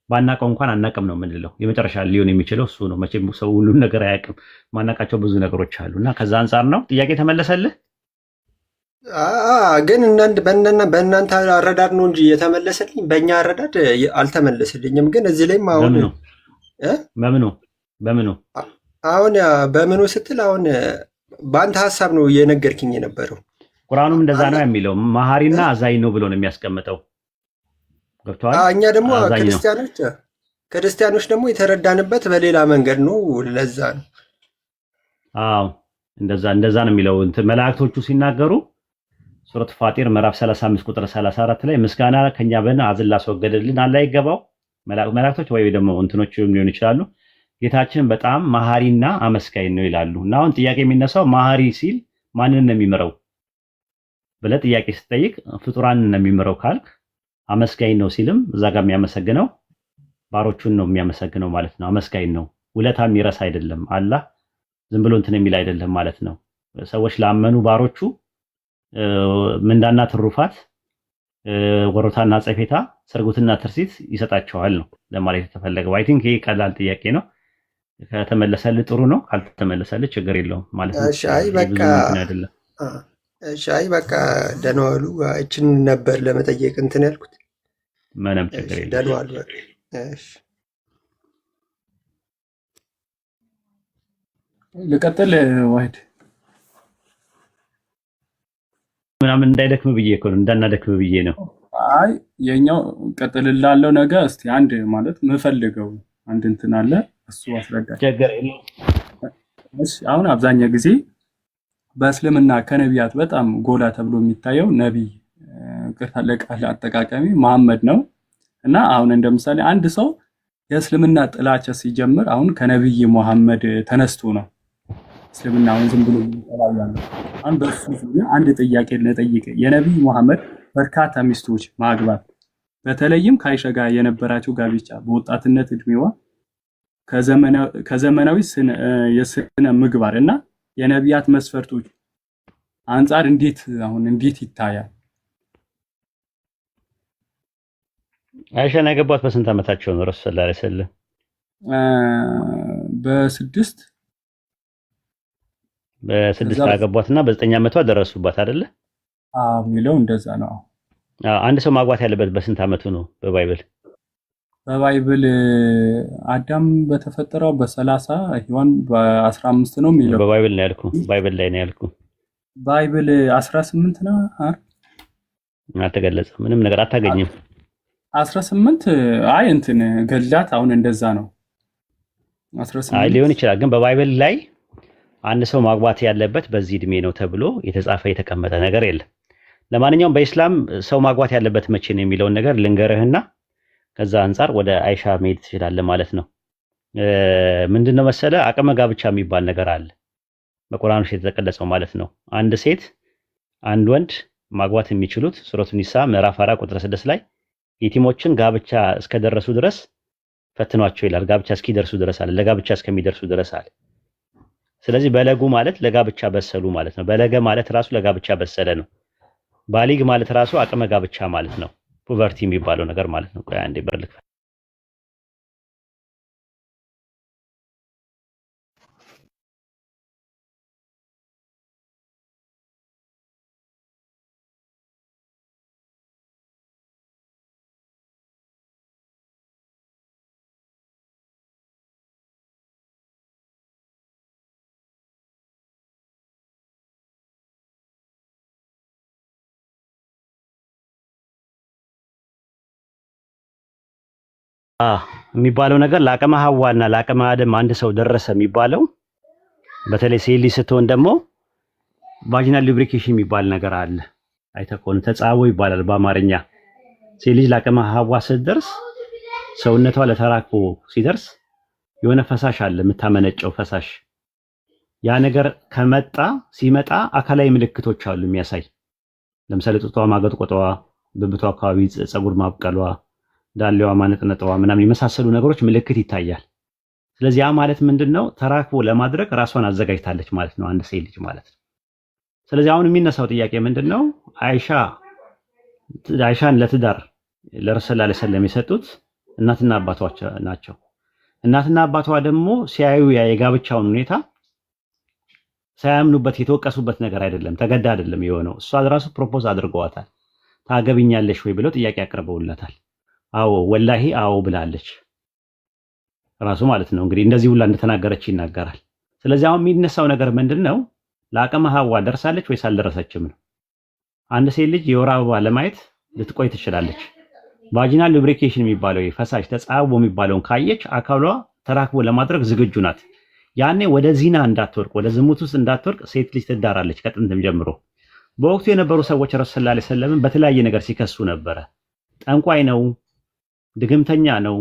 ባናቀው እንኳን አናቅም ነው የምንለው። የመጨረሻ ሊሆን የሚችለው እሱ ነው። መቼም ሰው ሁሉን ነገር አያውቅም። ማናቃቸው ብዙ ነገሮች አሉ እና ከዛ አንጻር ነው ጥያቄ ተመለሰልህ። ግን በእናንተ አረዳድ ነው እንጂ የተመለሰልኝ፣ በእኛ አረዳድ አልተመለሰልኝም። ግን እዚህ ላይም አሁን በምኑ አሁን በምኑ ስትል አሁን በአንተ ሀሳብ ነው እየነገርክኝ የነበረው። ቁርአኑም እንደዛ ነው የሚለው። መሐሪና አዛኝ ነው ብሎ ነው የሚያስቀምጠው። ገብቶሃል? እኛ ደግሞ ክርስቲያኖች ደግሞ የተረዳንበት በሌላ መንገድ ነው። ለዛ ነው አዎ እንደዛ ነው የሚለው። መላእክቶቹ ሲናገሩ ሱረት ፋጢር ምዕራፍ 35 ቁጥር 34 ላይ ምስጋና ከኛ በና አዝላ አስወገደልን አላህ ይገባው። መላእክቶች ወይ ደግሞ እንትኖችም ሊሆን ይችላሉ። ጌታችን በጣም መሐሪና አመስጋኝ ነው ይላሉ። እና አሁን ጥያቄ የሚነሳው መሐሪ ሲል ማንን ነው የሚምረው ብለህ ጥያቄ ስትጠይቅ ፍጡራንን ነው የሚምረው ካልክ፣ አመስጋኝ ነው ሲልም እዛ ጋር የሚያመሰግነው ባሮቹን ነው የሚያመሰግነው ማለት ነው። አመስጋኝ ነው። ውለታ የሚረሳ አይደለም። አላህ ዝም ብሎ እንትን የሚል አይደለም ማለት ነው። ሰዎች ላመኑ ባሮቹ ምንዳና ትሩፋት ወሮታና ጸፌታ ሰርጉትና ትርሲት ይሰጣቸዋል ነው ለማለት የተፈለገው። አይ ቲንክ ይሄ ቀላል ጥያቄ ነው። ከተመለሰልህ ጥሩ ነው፣ ካልተመለሰልህ ችግር የለውም ማለት ነው። እሺ አይ በቃ ደህና ዋሉ። እችን ነበር ለመጠየቅ እንትን ያልኩት። ምንም ችግር የለም። ደህና ዋሉ። እሺ ልቀጥል ዋሂድ ምናምን እንዳይደክም ብዬ እኮ ነው፣ እንዳናደክም ብዬ ነው። አይ የኛው ቀጥልላለው ነገር እስቲ አንድ ማለት ምፈልገው አንድ እንትን አለ እሱ አስረዳኝ። ችግር የለም። እሺ አሁን አብዛኛው ጊዜ በእስልምና ከነቢያት በጣም ጎላ ተብሎ የሚታየው ነቢይ ቅርታ ለቃል አጠቃቀሚ መሐመድ ነው። እና አሁን እንደምሳሌ አንድ ሰው የእስልምና ጥላቻ ሲጀምር አሁን ከነቢይ መሐመድ ተነስቶ ነው እስልምናውን ዝም ብሎ ይጠላያል። አሁን በሱ አንድ ጥያቄ ልጠይቅ። የነቢይ መሐመድ በርካታ ሚስቶች ማግባት በተለይም ከአይሻ ጋር የነበራቸው ጋብቻ በወጣትነት እድሜዋ ከዘመናዊ የስነ ምግባር እና የነቢያት መስፈርቶች አንጻር እንዴት ይታያል? አይሻን ያገቧት በስንት ዓመታቸው ነው? ረሱል ሰለላሁ ዐለይሂ ወሰለም በስድስት አገቧትና በ9 ዓመቷ ደረሱባት አይደለ? አዎ የሚለው እንደዛ ነው። አንድ ሰው ማግባት ያለበት በስንት ዓመቱ ነው በባይብል? በባይብል አዳም በተፈጠረው በ30 ሔዋን በ15 ነው የሚለው። በባይብል ነው ያልኩ። ባይብል ላይ ነው ያልኩ። ባይብል 18 ነው አልተገለጸም። ምንም ነገር አታገኝም። 18 አይ እንትን ገላት አሁን እንደዛ ነው 18 አይ ሊሆን ይችላል። ግን በባይብል ላይ አንድ ሰው ማግባት ያለበት በዚህ እድሜ ነው ተብሎ የተጻፈ የተቀመጠ ነገር የለም። ለማንኛውም በኢስላም ሰው ማግባት ያለበት መቼ ነው የሚለውን ነገር ልንገርህና ከዛ አንፃር ወደ አይሻ መሄድ ትችላለህ ማለት ነው። ምንድነው መሰለ አቅመ ጋብቻ የሚባል ነገር አለ በቁርአን ውስጥ የተቀለጸው ማለት ነው። አንድ ሴት አንድ ወንድ ማግባት የሚችሉት ሱረቱ ኒሳ ምዕራፍ 4 ቁጥር 6 ላይ የቲሞችን ጋብቻ እስከደረሱ ድረስ ፈትኗቸው ይላል። ጋብቻ እስኪደርሱ ድረስ አለ፣ ለጋብቻ እስከሚደርሱ ድረስ አለ። ስለዚህ በለጉ ማለት ለጋብቻ በሰሉ ማለት ነው። በለገ ማለት ራሱ ለጋብቻ በሰለ ነው። ባሊግ ማለት ራሱ አቅመ ጋብቻ ማለት ነው። ፑቨርቲ የሚባለው ነገር ማለት ነው። ቆይ አንዴ በርልክ የሚባለው ነገር ለአቅመ ሐዋና ለአቅመ አደም አንድ ሰው ደረሰ የሚባለው በተለይ ሴት ልጅ ስትሆን ደግሞ ቫጂናል ሉብሪኬሽን የሚባል ነገር አለ። አይተህ ከሆነ ተጻቦ ይባላል በአማርኛ። ሴት ልጅ ለአቅመ ሐዋ ስትደርስ ሰውነቷ ለተራክቦ ሲደርስ የሆነ ፈሳሽ አለ፣ የምታመነጨው ፈሳሽ። ያ ነገር ሲመጣ አካላዊ ምልክቶች አሉ የሚያሳይ። ለምሳሌ ጡቷ ማገጥቆጧ፣ ብብቷ አካባቢ ፀጉር ማብቀሏ፣ ዳሌዋ ማነጥነጧ ምናምን የመሳሰሉ ነገሮች ምልክት ይታያል። ስለዚህ ያ ማለት ምንድነው? ተራክቦ ለማድረግ ራሷን አዘጋጅታለች ማለት ነው አንድ ሴት ልጅ ማለት ነው። ስለዚህ አሁን የሚነሳው ጥያቄ ምንድነው? አይሻን ለትዳር ለረሱል ሰለላሁ ዐለይሂ ወሰለም የሰጡት እናትና አባቷ ናቸው። እናትና አባቷ ደግሞ ሲያዩ የጋብቻውን ሁኔታ ሳያምኑበት የተወቀሱበት ነገር አይደለም፣ ተገዳ አይደለም የሆነው። እሷ ራሱ ፕሮፖዝ አድርገዋታል። ታገብኛለሽ ወይ ብለው ጥያቄ አቅርበውላታል። አዎ ወላሂ አዎ ብላለች ራሱ ማለት ነው። እንግዲህ እንደዚህ ሁላ እንደተናገረች ይናገራል። ስለዚህ አሁን የሚነሳው ነገር ምንድነው? ለአቅመ ሐዋ ደርሳለች ወይስ አልደረሰችም ነው። አንድ ሴት ልጅ የወር አበባ ለማየት ልትቆይ ትችላለች። ቫጂናል ሉብሪኬሽን የሚባለው ፈሳሽ ተጻቦ የሚባለውን ካየች አካሏ ተራክቦ ለማድረግ ዝግጁ ናት። ያኔ ወደ ዚና እንዳትወርቅ፣ ወደ ዝሙት ውስጥ እንዳትወርቅ ሴት ልጅ ትዳራለች ከጥንትም ጀምሮ። በወቅቱ የነበሩ ሰዎች ረሱል ሰለላሁ ዐለይሂ ወሰለም በተለያየ ነገር ሲከሱ ነበረ። ጠንቋይ ነው፣ ድግምተኛ ነው፣